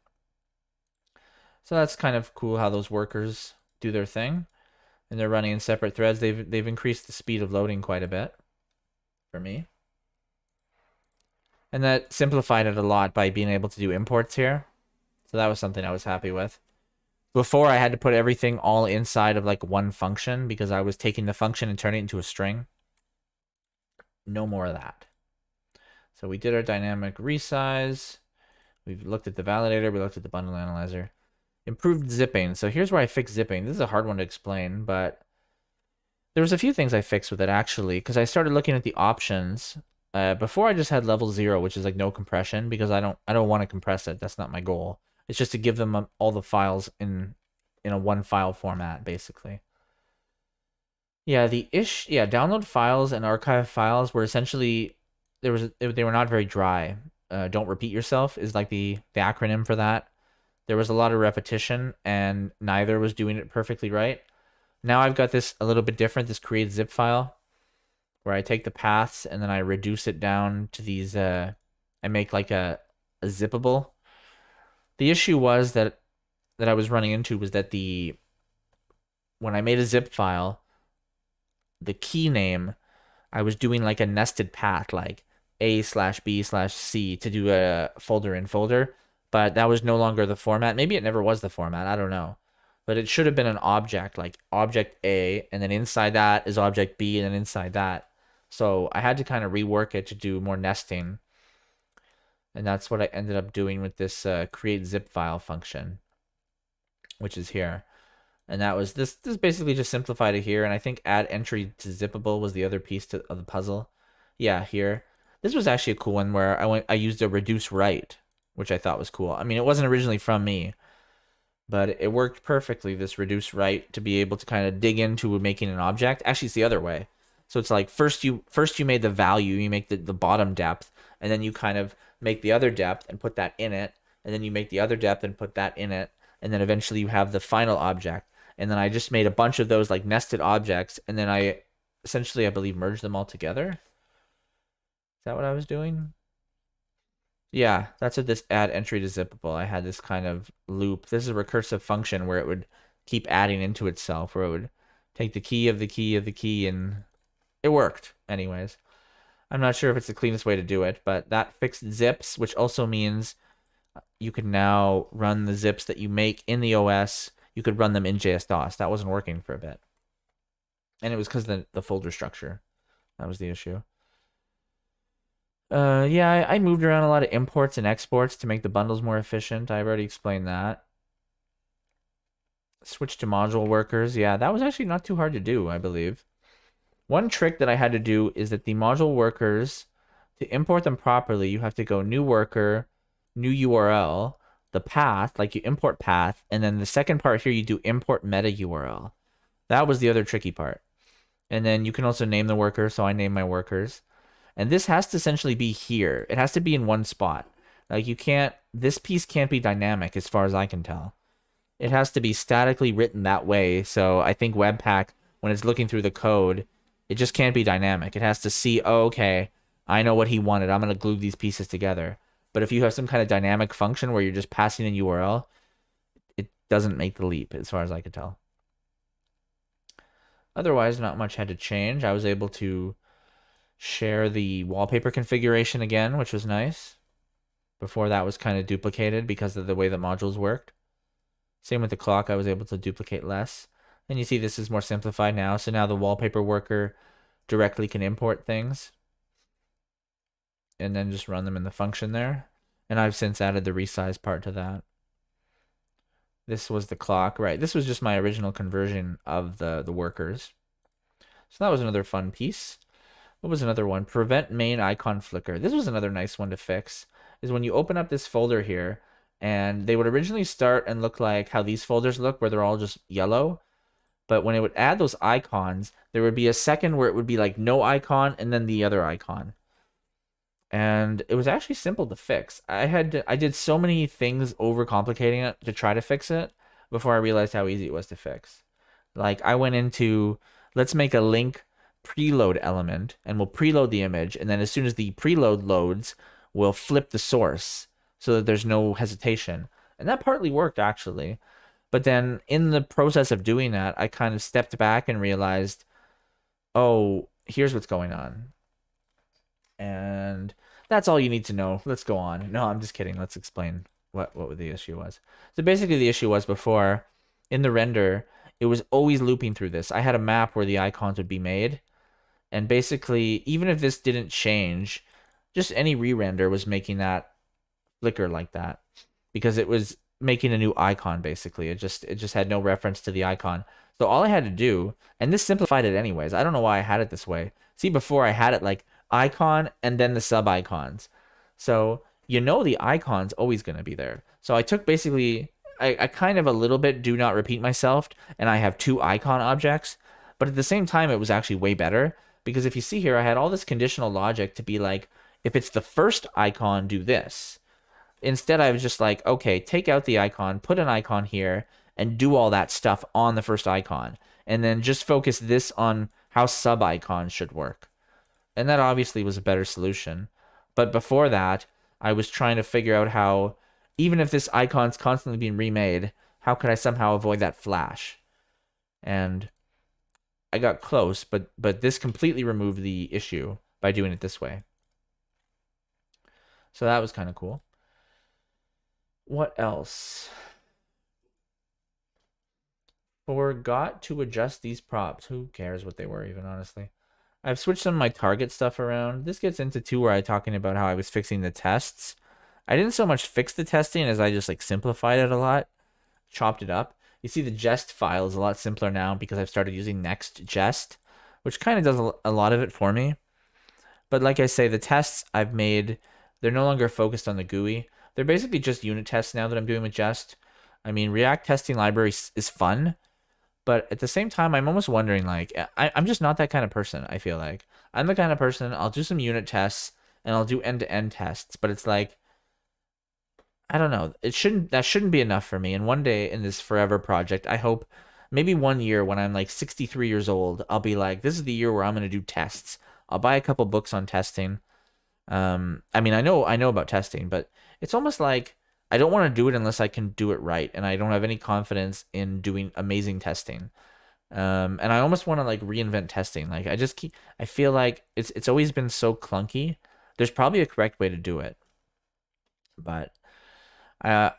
So that's kind of cool how those workers do their thing. And they're running in separate threads. They've increased the speed of loading quite a bit for me. And that simplified it a lot by being able to do imports here. So that was something I was happy with. Before, I had to put everything all inside of like one function because I was taking the function and turning it into a string. No more of that. So we did our dynamic resize. We've looked at the validator. We looked at the bundle analyzer. Improved zipping. So here's where I fixed zipping. This is a hard one to explain, but there was a few things I fixed with it actually, because I started looking at the options. Before I just had level 0, which is like no compression, because I don't want to compress it. That's not my goal. It's just to give them all the files in a one file format, basically. Yeah, download files and archive files were essentially they were not very dry. Don't repeat yourself is like the acronym for that. There was a lot of repetition, and neither was doing it perfectly right. Now I've got this a little bit different, this create zip file, where I take the paths and then I reduce it down to these, I make like a zippable. The issue was that I was running into was that when I made a zip file, the key name, I was doing like a nested path, like A/B/C to do a folder in folder. But that was no longer the format. Maybe it never was the format. I don't know. But it should have been an object, like object A, and then inside that is object B, and then inside that. So I had to kind of rework it to do more nesting. And that's what I ended up doing with this create zip file function, which is here. And that was this basically just simplified it here. And I think add entry to zippable was the other piece of the puzzle. Yeah, here. This was actually a cool one where I used a reduce write, which I thought was cool. I mean, it wasn't originally from me, but it worked perfectly, this reduce write, to be able to kind of dig into making an object. Actually, it's the other way. So it's like first you made the value, you make the bottom depth, and then you kind of make the other depth and put that in it, and then you make the other depth and put that in it, and then eventually you have the final object. And then I just made a bunch of those like nested objects, and then I essentially, I believe, merged them all together. Is that what I was doing? Yeah, that's what this add entry to zippable. I had this kind of loop. This is a recursive function where it would keep adding into itself, where it would take the key of the key of the key, and it worked anyways. I'm not sure if it's the cleanest way to do it, but that fixed zips, which also means you can now run the zips that you make in the OS. You could run them in JS-DOS. That wasn't working for a bit. And it was because of the folder structure. That was the issue. Yeah, I moved around a lot of imports and exports to make the bundles more efficient. I've already explained that. Switch to module workers. Yeah, that was actually not too hard to do, I believe. One trick that I had to do is that the module workers, to import them properly, you have to go new worker, new URL, the path, like you import path, and then the second part here, you do import meta URL. That was the other tricky part. And then you can also name the worker, so I name my workers. And this has to essentially be here. It has to be in one spot. Like you can't, this piece can't be dynamic as far as I can tell. It has to be statically written that way. So I think Webpack, when it's looking through the code, it just can't be dynamic. It has to see, oh, okay, I know what he wanted. I'm going to glue these pieces together. But if you have some kind of dynamic function where you're just passing a URL, it doesn't make the leap as far as I could tell. Otherwise, not much had to change. I was able to share the wallpaper configuration again, which was nice. Before that was kind of duplicated because of the way the modules worked. Same with the clock, I was able to duplicate less. And you see this is more simplified now. So now the wallpaper worker directly can import things and then just run them in the function there. And I've since added the resize part to that. This was the clock, right? This was just my original conversion of the workers. So that was another fun piece. What was another one? Prevent main icon flicker. This was another nice one to fix. Is when you open up this folder here, and they would originally start and look like how these folders look, where they're all just yellow. But when it would add those icons, there would be a second where it would be like no icon and then the other icon. And it was actually simple to fix. I did so many things overcomplicating it to try to fix it before I realized how easy it was to fix. Like I went into, let's make a link preload element and we'll preload the image. And then as soon as the preload loads, we'll flip the source so that there's no hesitation. And that partly worked actually. But then in the process of doing that, I kind of stepped back and realized, oh, here's what's going on. And that's all you need to know. Let's go on. No, I'm just kidding. Let's explain what the issue was. So basically the issue was before, in the render, it was always looping through this. I had a map where the icons would be made. And basically, even if this didn't change, just any re-render was making that flicker like that. Because it was making a new icon, basically. It just had no reference to the icon. So all I had to do, and this simplified it anyways. I don't know why I had it this way. See, before I had it like icon and then the sub icons. So you know the icon's always going to be there. So I took basically, I kind of a little bit do not repeat myself, and I have two icon objects. But at the same time, it was actually way better. Because if you see here, I had all this conditional logic to be like, if it's the first icon, do this. Instead, I was just like, okay, take out the icon, put an icon here, and do all that stuff on the first icon. And then just focus this on how sub-icons should work. And that obviously was a better solution. But before that, I was trying to figure out how, even if this icon's constantly being remade, how could I somehow avoid that flash? And I got close, but this completely removed the issue by doing it this way. So that was kind of cool. What else? Forgot to adjust these props. Who cares what they were even, honestly? I've switched some of my target stuff around. This gets into too where I'm talking about how I was fixing the tests. I didn't so much fix the testing as I just like simplified it a lot, chopped it up. You see the jest file is a lot simpler now because I've started using Next.Jest, which kind of does a lot of it for me. But like I say, the tests I've made, they're no longer focused on the GUI. They're basically just unit tests now that I'm doing with Jest. I mean, React testing library is fun, but at the same time, I'm almost wondering, like, I'm just not that kind of person, I feel like. I'm the kind of person, I'll do some unit tests, and I'll do end-to-end tests, but it's like, I don't know. That shouldn't be enough for me. And one day in this forever project, I hope maybe 1 year when I'm like 63 years old, I'll be like, this is the year where I'm going to do tests. I'll buy a couple books on testing. I mean, I know about testing, but it's almost like I don't want to do it unless I can do it right. And I don't have any confidence in doing amazing testing. And I almost want to like reinvent testing. Like I feel like it's always been so clunky. There's probably a correct way to do it, but uh,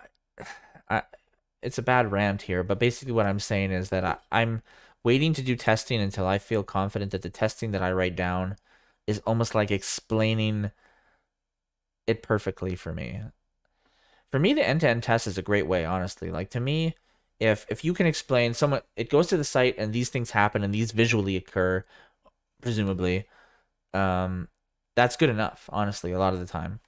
it's a bad rant here, but basically what I'm saying is that I'm waiting to do testing until I feel confident that the testing that I write down is almost like explaining it perfectly for me. For me, the end-to-end test is a great way, honestly. Like to me, if you can explain someone, it goes to the site and these things happen and these visually occur, presumably, that's good enough, honestly, a lot of the time.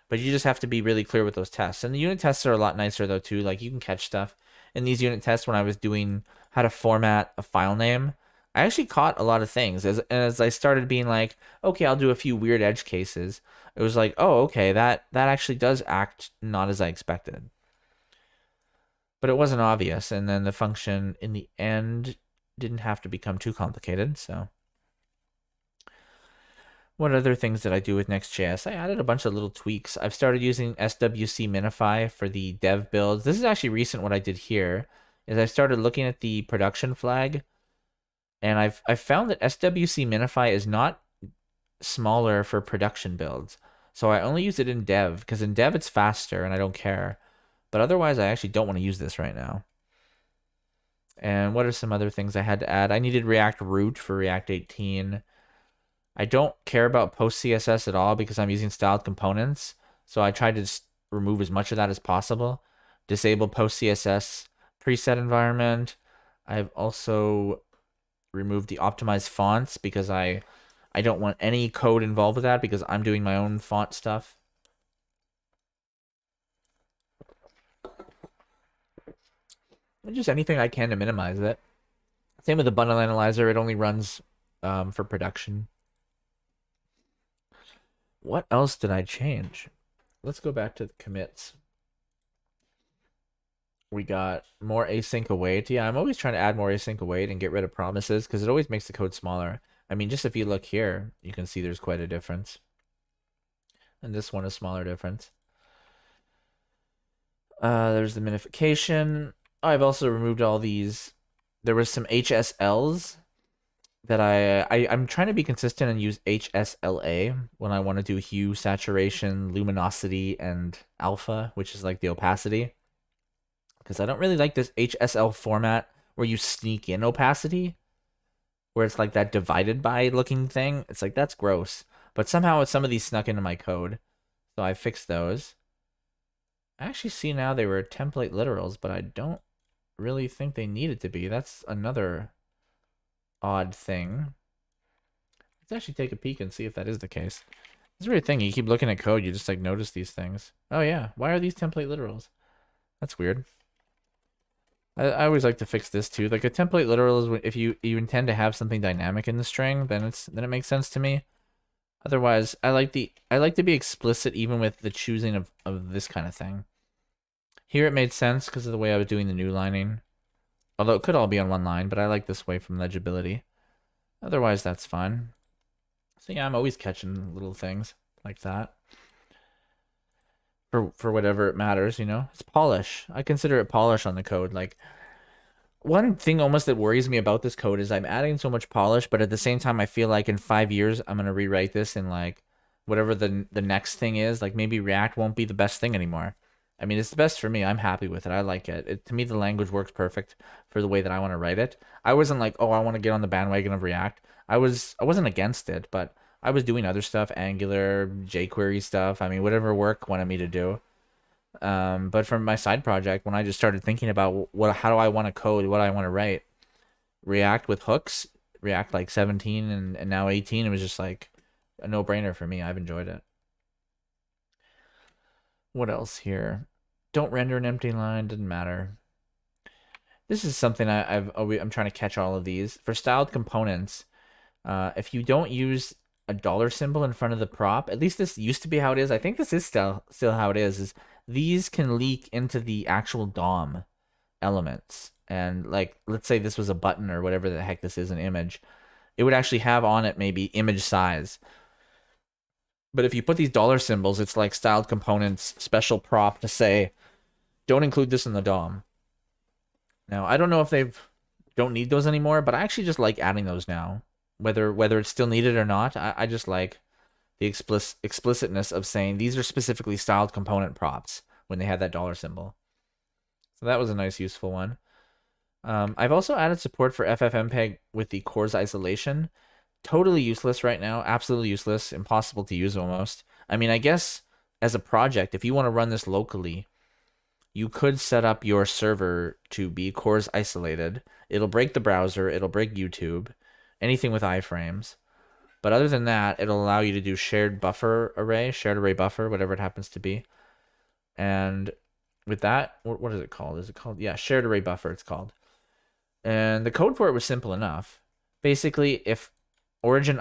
But you just have to be really clear with those tests. And the unit tests are a lot nicer, though, too. Like, you can catch stuff. In these unit tests, when I was doing how to format a file name, I actually caught a lot of things. As I started being like, okay, I'll do a few weird edge cases, it was like, oh, okay, that actually does act not as I expected. But it wasn't obvious. And then the function, in the end, didn't have to become too complicated, so... What other things did I do with Next.js? I added a bunch of little tweaks. I've started using SWC Minify for the dev builds. This is actually recent. What I did here is I started looking at the production flag, and I've found that SWC Minify is not smaller for production builds. So I only use it in dev, because in dev it's faster and I don't care. But otherwise, I actually don't want to use this right now. And what are some other things I had to add? I needed React Root for React 18. I don't care about post CSS at all because I'm using styled components. So I tried to just remove as much of that as possible. Disable post CSS preset environment. I've also removed the optimized fonts because I don't want any code involved with that because I'm doing my own font stuff. And just anything I can to minimize it. Same with the bundle analyzer. It only runs for production. What else did I change? Let's go back to the commits. We got more async await. Yeah, I'm always trying to add more async await and get rid of promises because it always makes the code smaller. I mean, just if you look here, you can see there's quite a difference. And this one is smaller difference. There's the minification. I've also removed all these. There was some HSLs that I'm trying to be consistent and use HSLA when I want to do hue, saturation, luminosity, and alpha, which is like the opacity. Because I don't really like this HSL format where you sneak in opacity, where it's like that divided by looking thing. It's like, that's gross. But somehow some of these snuck into my code. So I fixed those. I actually see now they were template literals, but I don't really think they needed to be. That's another odd thing. Let's actually take a peek and see if that is the case. It's a weird thing. You keep looking at code, you just like notice these things. Oh yeah, why are these template literals? That's weird. I always like to fix this too. Like a template literal is if you intend to have something dynamic in the string, then it makes sense to me. Otherwise, I like to be explicit even with the choosing of this kind of thing. Here it made sense because of the way I was doing the new lining. Although it could all be on one line, but I like this way from legibility. Otherwise, that's fine. So yeah, I'm always catching little things like that. For whatever it matters, you know? It's polish. I consider it polish on the code. Like, one thing almost that worries me about this code is I'm adding so much polish, but at the same time, I feel like in 5 years, I'm going to rewrite this in like whatever the next thing is. Like maybe React won't be the best thing anymore. I mean, it's the best for me. I'm happy with it. I like it. To me, the language works perfect for the way that I want to write it. I wasn't like, oh, I want to get on the bandwagon of React. I wasn't against it, but I was doing other stuff, Angular, jQuery stuff. I mean, whatever work wanted me to do. But from my side project, when I just started thinking about how do I want to code, what I want to write, React with hooks, React like 17 and now 18, it was just like a no-brainer for me. I've enjoyed it. What else here? Don't render an empty line, doesn't matter. This is something I'm trying to catch all of these. For styled components, if you don't use a dollar symbol in front of the prop, at least this used to be how it is. I think this is still how it is these can leak into the actual DOM elements. And like, let's say this was a button or whatever the heck this is, an image. It would actually have on it maybe image size. But if you put these dollar symbols, it's like styled components, special prop to say, don't include this in the DOM. Now, I don't know if don't need those anymore, but I actually just like adding those now. Whether it's still needed or not, I just like the explicitness of saying these are specifically styled component props when they have that dollar symbol. So that was a nice, useful one. I've also added support for Ffmpeg with the cores isolation. Totally useless right now. Absolutely useless. Impossible to use almost. I mean, I guess as a project, if you want to run this locally, you could set up your server to be cores isolated. It'll break the browser. It'll break YouTube. Anything with iframes. But other than that, it'll allow you to do shared array buffer, whatever it happens to be. And with that, what is it called? Is it called? Yeah, shared array buffer, it's called. And the code for it was simple enough. Basically, if window.origin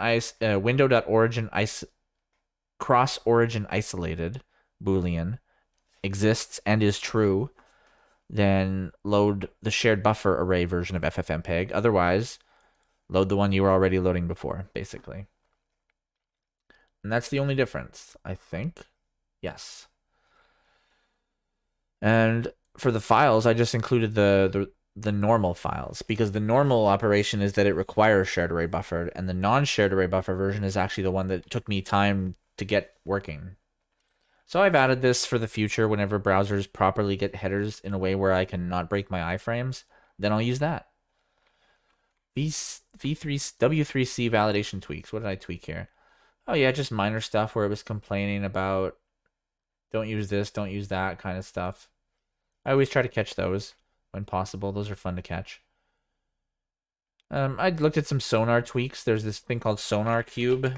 cross origin isolated boolean exists and is true, then load the shared buffer array version of ffmpeg. Otherwise, load the one you were already loading before, basically. And that's the only difference, I think. Yes. And for the files, I just included the normal files, because the normal operation is that it requires shared array buffer, and the non-shared array buffer version is actually the one that took me time to get working. So I've added this for the future whenever browsers properly get headers in a way where I can not break my iframes, then I'll use that. W3c Validation Tweaks. What did I tweak here? Oh yeah, just minor stuff where it was complaining about don't use this, don't use that kind of stuff. I always try to catch those when possible. Those are fun to catch. I looked at some Sonar tweaks. There's this thing called Sonar Cube.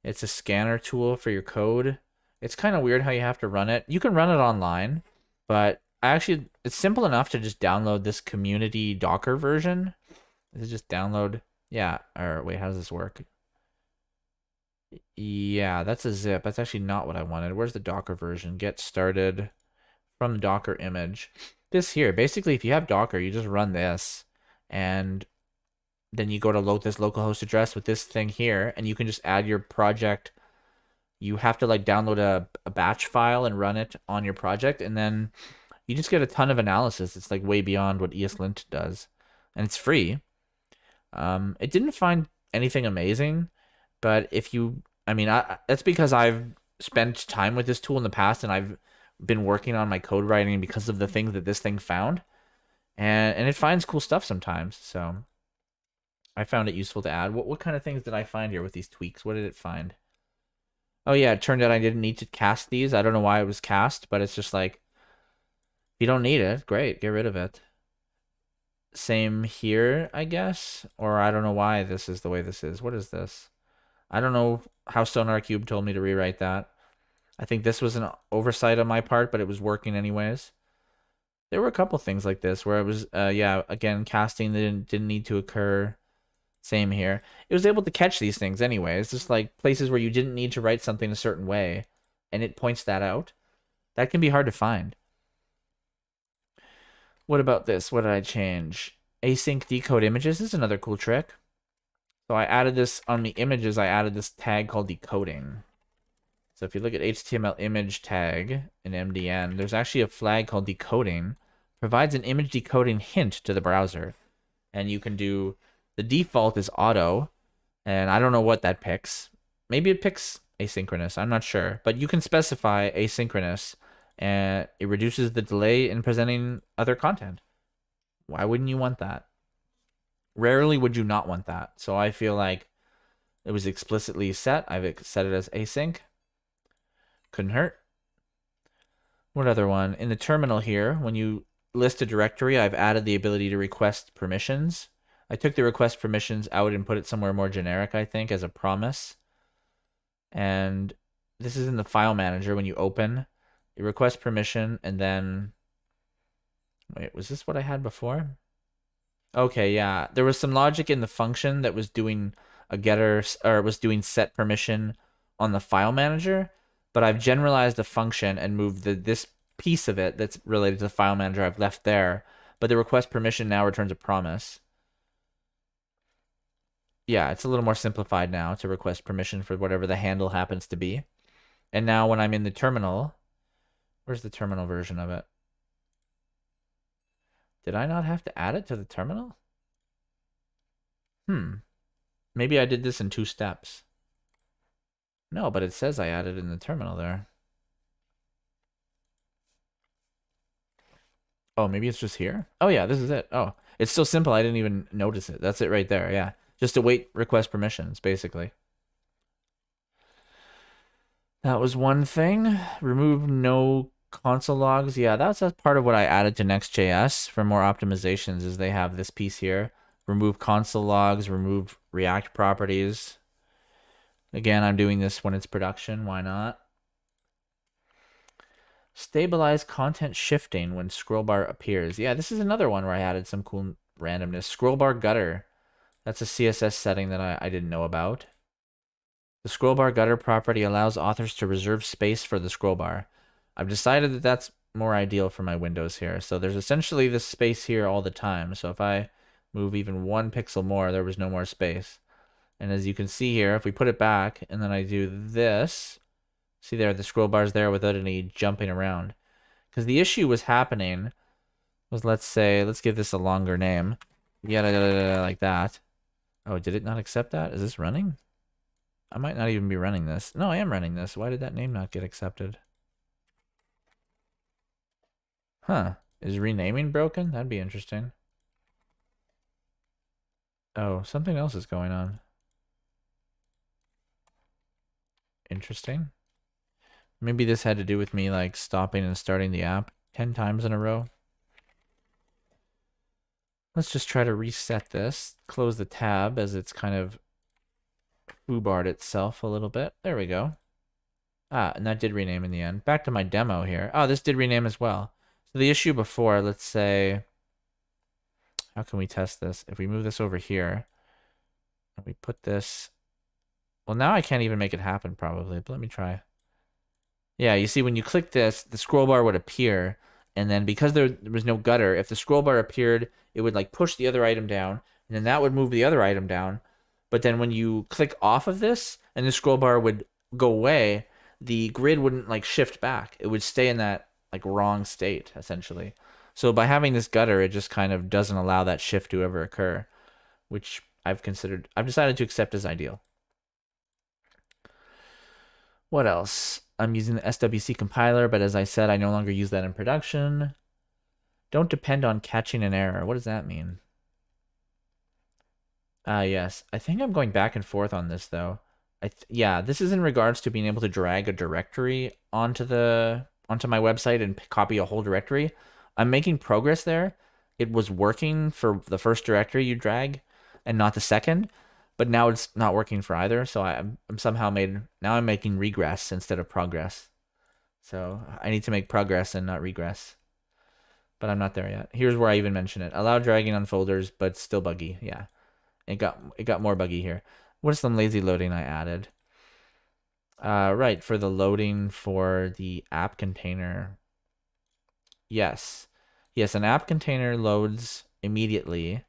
It's a scanner tool for your code. It's kind of weird how you have to run it. You can run it online, but it's simple enough to just download this community Docker version. Is it just download? Yeah, or wait, how does this work? Yeah, that's a zip. That's actually not what I wanted. Where's the Docker version? Get started from the Docker image. this here. Basically, if you have Docker, you just run this, and then you go to load this localhost address with this thing here, and you can just add your project. You have to like download a batch file and run it on your project, and then you just get a ton of analysis. It's like way beyond what ESLint does, and it's free. It didn't find anything amazing, but if you, I mean, that's because I've spent time with this tool in the past, and I've been working on my code writing because of the things that this thing found, and it finds cool stuff sometimes. So I found it useful to add. What kind of things did I find here with these tweaks? What did it find? Oh yeah, it turned out I didn't need to cast these. I don't know why it was cast, but it's just like, if you don't need it, great, get rid of it. Same here, I guess, or I don't know why this is the way this is. What is this? I don't know how Sonar Cube told me to rewrite that. I think this was an oversight on my part, but it was working anyways. There were a couple things like this where it was, yeah, again, casting didn't need to occur. Same here. It was able to catch these things anyways, just like places where you didn't need to write something a certain way, and it points that out. That can be hard to find. What about this? What did I change? Async decode images is another cool trick. So I added this on the images, I added this tag called decoding. So if you look at HTML image tag in MDN, there's actually a flag called decoding. Provides an image decoding hint to the browser. And you can do, the default is auto, and I don't know what that picks. Maybe it picks asynchronous, I'm not sure. But you can specify asynchronous, and it reduces the delay in presenting other content. Why wouldn't you want that? Rarely would you not want that. So I feel like it was explicitly set. I've set it as async. Couldn't hurt. What other one? In the terminal here, when you list a directory, I've added the ability to request permissions. I took the request permissions out and put it somewhere more generic, I think, as a promise. And this is in the file manager when you open. You request permission, and then... Wait, was this what I had before? Okay, yeah. There was some logic in the function that was doing a getter, or was doing set permission on the file manager, but I've generalized the function and moved this piece of it that's related to the file manager I've left there, but the request permission now returns a promise. Yeah, it's a little more simplified now to request permission for whatever the handle happens to be. And now when I'm in the terminal, where's the terminal version of it? Did I not have to add it to the terminal? Maybe I did this in 2 steps. No, but it says I added in the terminal there. Oh, maybe it's just here? Oh yeah, this is it. Oh, it's so simple I didn't even notice it. That's it right there, yeah. Just await request permissions, basically. That was one thing. Remove no console logs. Yeah, that's part of what I added to Next.js for more optimizations, is they have this piece here. Remove console logs, remove React properties. Again, I'm doing this when it's production. Why not? Stabilize content shifting when scroll bar appears. Yeah, this is another one where I added some cool randomness. Scroll bar gutter. That's a CSS setting that I didn't know about. The scroll bar gutter property allows authors to reserve space for the scroll bar. I've decided that that's more ideal for my windows here. So there's essentially this space here all the time. So if I move even 1 pixel more, there was no more space. And as you can see here, if we put it back and then I do this, see there, the scroll bar's there without any jumping around. Because the issue was happening was, let's give this a longer name. Yeah, like that. Oh, did it not accept that? Is this running? I might not even be running this. No, I am running this. Why did that name not get accepted? Huh. Is renaming broken? That'd be interesting. Oh, something else is going on. Interesting. Maybe this had to do with me like stopping and starting the app 10 times in a row. Let's just try to reset this. Close the tab as it's kind of foobarred itself a little bit. There we go. Ah, and that did rename in the end. Back to my demo here. Oh, this did rename as well. So the issue before, let's say, how can we test this? If we move this over here, and we put this, well, now I can't even make it happen probably, but let me try. Yeah, you see when you click this, the scroll bar would appear, And then because there was no gutter, if the scroll bar appeared, it would like push the other item down, and then that would move the other item down. But then when you click off of this and the scroll bar would go away, the grid wouldn't like shift back. It would stay in that like wrong state essentially. So by having this gutter, it just kind of doesn't allow that shift to ever occur, which I've decided to accept as ideal. What else? I'm using the SWC compiler, but as I said, I no longer use that in production. Don't depend on catching an error. What does that mean? Yes. I think I'm going back and forth on this, though. Yeah, this is in regards to being able to drag a directory onto my website and copy a whole directory. I'm making progress there. It was working for the first directory you drag and not the second, but now it's not working for either. So I'm making regress instead of progress. So I need to make progress and not regress. But I'm not there yet. Here's where I even mention it. Allow dragging on folders, but still buggy. Yeah. It got more buggy here. What is some lazy loading I added? Right, for the loading for the app container. Yes. Yes, an app container loads immediately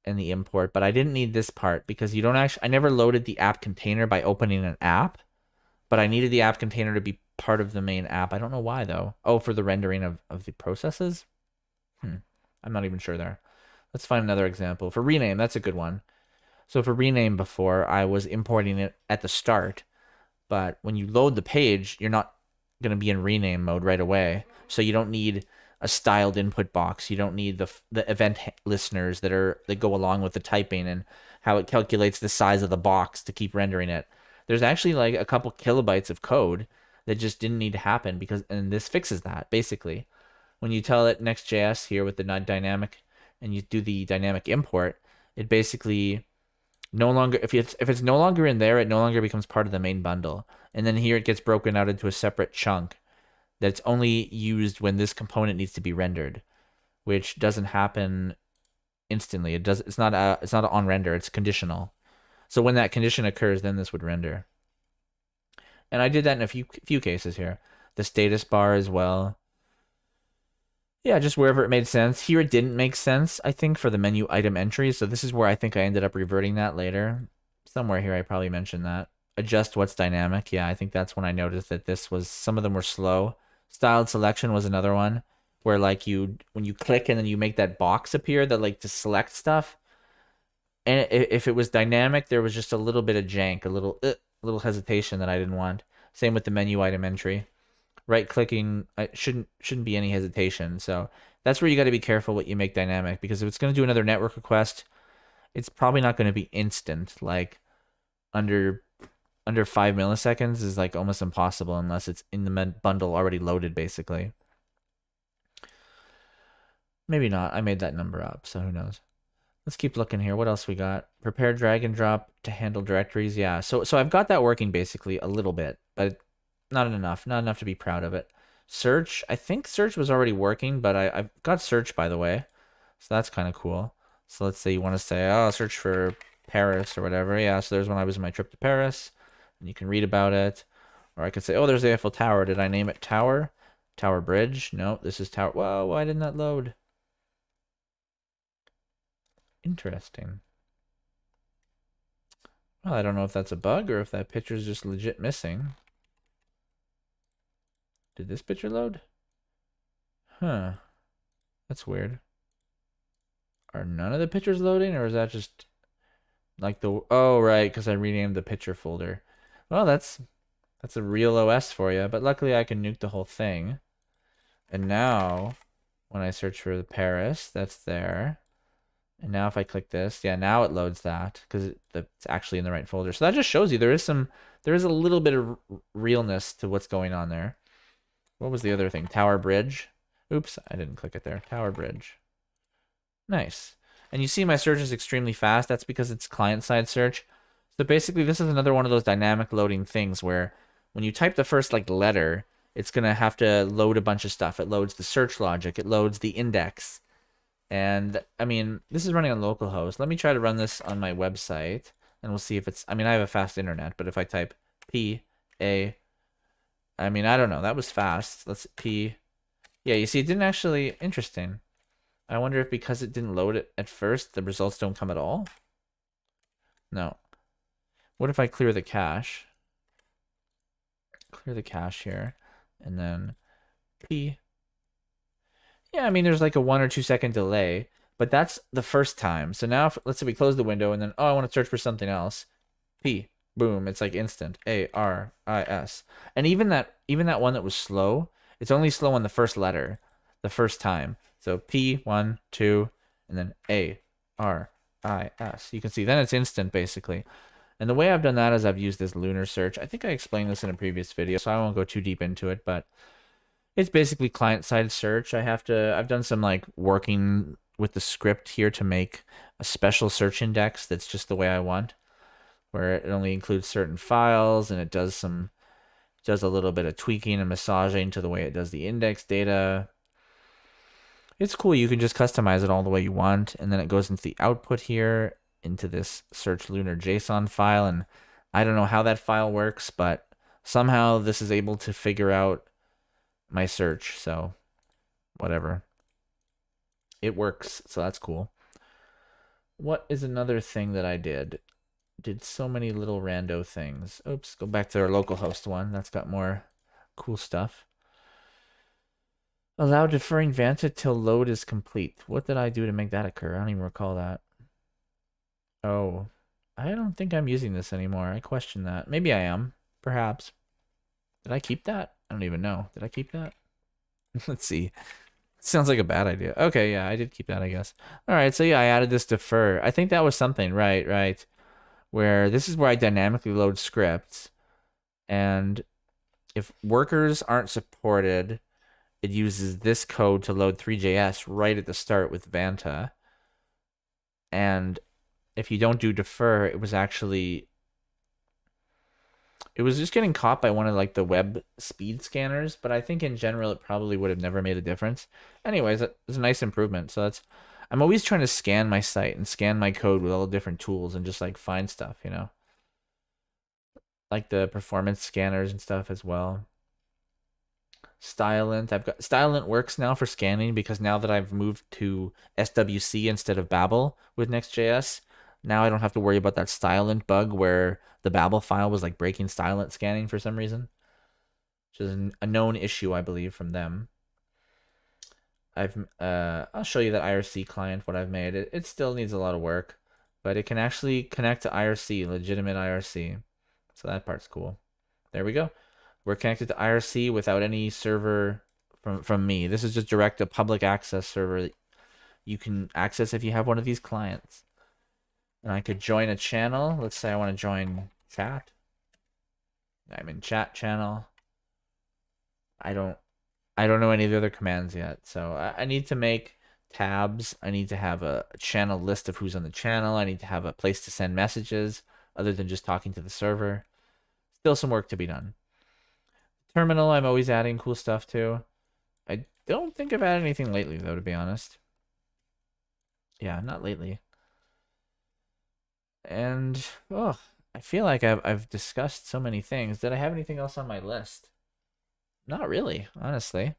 in the import, but I didn't need this part because I never loaded the app container by opening an app, but I needed the app container to be part of the main app. I don't know why though. Oh, for the rendering of the processes? I'm not even sure there. Let's find another example. For rename, that's a good one. So for rename before, I was importing it at the start, but when you load the page, you're not going to be in rename mode right away. So you don't need a styled input box. You don't need the event listeners that go along with the typing and how it calculates the size of the box to keep rendering it. There's actually like a couple kilobytes of code that just didn't need to happen and this fixes that basically. When you tell it Next.js here with the dynamic and you do the dynamic import, it basically no longer, if it's no longer in there, it no longer becomes part of the main bundle. And then here it gets broken out into a separate chunk that's only used when this component needs to be rendered, which doesn't happen instantly. It's not on render, it's conditional. So when that condition occurs, then this would render. And I did that in a few cases here. The status bar as well. Yeah, just wherever it made sense. Here it didn't make sense, I think, for the menu item entries. So this is where I think I ended up reverting that later. Somewhere here I probably mentioned that. Adjust what's dynamic. Yeah, I think that's when I noticed that some of them were slow. Styled selection was another one where like when you click and then you make that box appear that like to select stuff. And if it was dynamic, there was just a little bit of jank, a little hesitation that I didn't want. Same with the menu item entry. Right clicking shouldn't be any hesitation. So that's where you got to be careful what you make dynamic, because if it's going to do another network request, it's probably not going to be instant. Like under 5 milliseconds is like almost impossible unless it's in the bundle already loaded basically. Maybe not. I made that number up, so who knows. Let's keep looking here. What else we got? Prepare drag and drop to handle directories. Yeah. So I've got that working basically a little bit, but not enough to be proud of it. Search, I think search was already working, but I've got search, by the way. So that's kind of cool. So let's say you want to say, oh, search for Paris or whatever. Yeah, so there's when I was on my trip to Paris. And you can read about it. Or I could say, oh, there's the Eiffel Tower. Did I name it Tower? Tower Bridge? No, this is Tower. Whoa, why didn't that load? Interesting. Well, I don't know if that's a bug or if that picture is just legit missing. Did this picture load? Huh. That's weird. Are none of the pictures loading, or is that just like oh, right, because I renamed the picture folder. Well, that's a real OS for you, but luckily I can nuke the whole thing. And now, when I search for the Paris, that's there. And now if I click this, yeah, now it loads that because it's actually in the right folder. So that just shows you there is a little bit of realness to what's going on there. What was the other thing? Tower Bridge. Oops, I didn't click it there. Tower Bridge. Nice. And you see my search is extremely fast. That's because it's client-side search. So basically, this is another one of those dynamic loading things where when you type the first like letter, it's going to have to load a bunch of stuff. It loads the search logic. It loads the index. And, I mean, this is running on localhost. Let me try to run this on my website, and we'll see if it's... I mean, I have a fast internet, but if I type I mean, I don't know. That was fast. Let's Yeah, you see, it didn't actually... Interesting. I wonder if because it didn't load it at first, the results don't come at all? No. What if I clear the cache? Clear the cache here. And then P. Yeah, I mean, there's like a 1 or 2 second delay. But that's the first time. So now, let's say we close the window and then, oh, I want to search for something else. P. Boom. It's like instant. A-R-I-S. And even that one that was slow, it's only slow on the first letter. The first time. So P, 1, 2, and then A-R-I-S. You can see, then it's instant, basically. And the way I've done that is I've used this lunar search. I think I explained this in a previous video, so I won't go too deep into it, but it's basically client-side search. I've done some like working with the script here to make a special search index that's just the way I want, where it only includes certain files and it does a little bit of tweaking and massaging to the way it does the index data. It's cool. You can just customize it all the way you want, and then it goes into the output here, into this search lunar JSON file, and I don't know how that file works, but somehow this is able to figure out my search, so whatever. It works, so that's cool. What is another thing that I did? Did so many little rando things. Oops, go back to our localhost one. That's got more cool stuff. Allow deferring Vanta till load is complete. What did I do to make that occur? I don't even recall that. Oh, I don't think I'm using this anymore. I question that. Maybe I am. Perhaps. Did I keep that? I don't even know. Did I keep that? Let's see. Sounds like a bad idea. Okay, yeah, I did keep that, I guess. All right, so yeah, I added this defer. I think that was something, right. Where this is where I dynamically load scripts. And if workers aren't supported, it uses this code to load Three.js right at the start with Vanta. And if you don't do defer, it was just getting caught by one of like the web speed scanners, but I think in general it probably would have never made a difference. Anyways, it's a nice improvement. So I'm always trying to scan my site and scan my code with all the different tools and just like find stuff, you know, like the performance scanners and stuff as well. Stylint works now for scanning because now that I've moved to SWC instead of Babel with Next.js, now I don't have to worry about that Stylint bug where the Babel file was like breaking Stylint scanning for some reason, which is a known issue, I believe, from them. I'll show you that IRC client, what I've made. It still needs a lot of work, but it can actually connect to IRC, legitimate IRC. So that part's cool. There we go. We're connected to IRC without any server from me. This is just direct to public access server that you can access if you have one of these clients. And I could join a channel. Let's say I want to join chat. I'm in chat channel. I don't know any of the other commands yet. So I need to make tabs. I need to have a channel list of who's on the channel. I need to have a place to send messages other than just talking to the server. Still some work to be done. Terminal, I'm always adding cool stuff to. I don't think I've added anything lately, though, to be honest. Yeah, not lately. And, oh, I feel like I've discussed so many things. Did I have anything else on my list? Not really, honestly.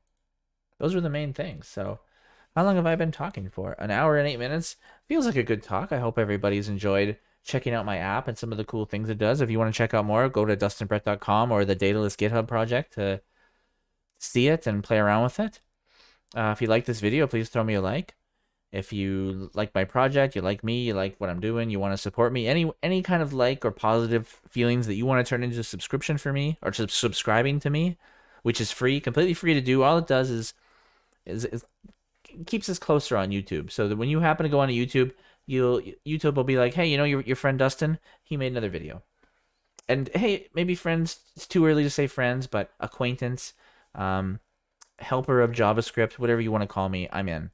Those were the main things. So, how long have I been talking for? An hour and 8 minutes? Feels like a good talk. I hope everybody's enjoyed checking out my app and some of the cool things it does. If you want to check out more, go to dustinbrett.com or the Dataless GitHub project to see it and play around with it. If you like this video, please throw me a like. If you like my project, you like me, you like what I'm doing, you want to support me, any kind of like or positive feelings that you want to turn into a subscription for me or subscribing to me, which is free, completely free to do. All it does is keeps us closer on YouTube, so that when you happen to go on YouTube, YouTube will be like, hey, you know, your friend Dustin, he made another video. And hey, maybe friends, it's too early to say friends, but acquaintance, helper of JavaScript, whatever you want to call me, I'm in.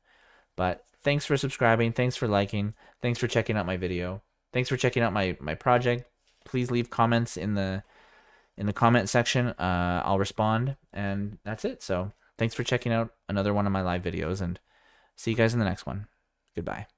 But thanks for subscribing, thanks for liking, thanks for checking out my video, thanks for checking out my project. Please leave comments in the comment section. I'll respond, and that's it. So thanks for checking out another one of my live videos, and see you guys in the next one. Goodbye.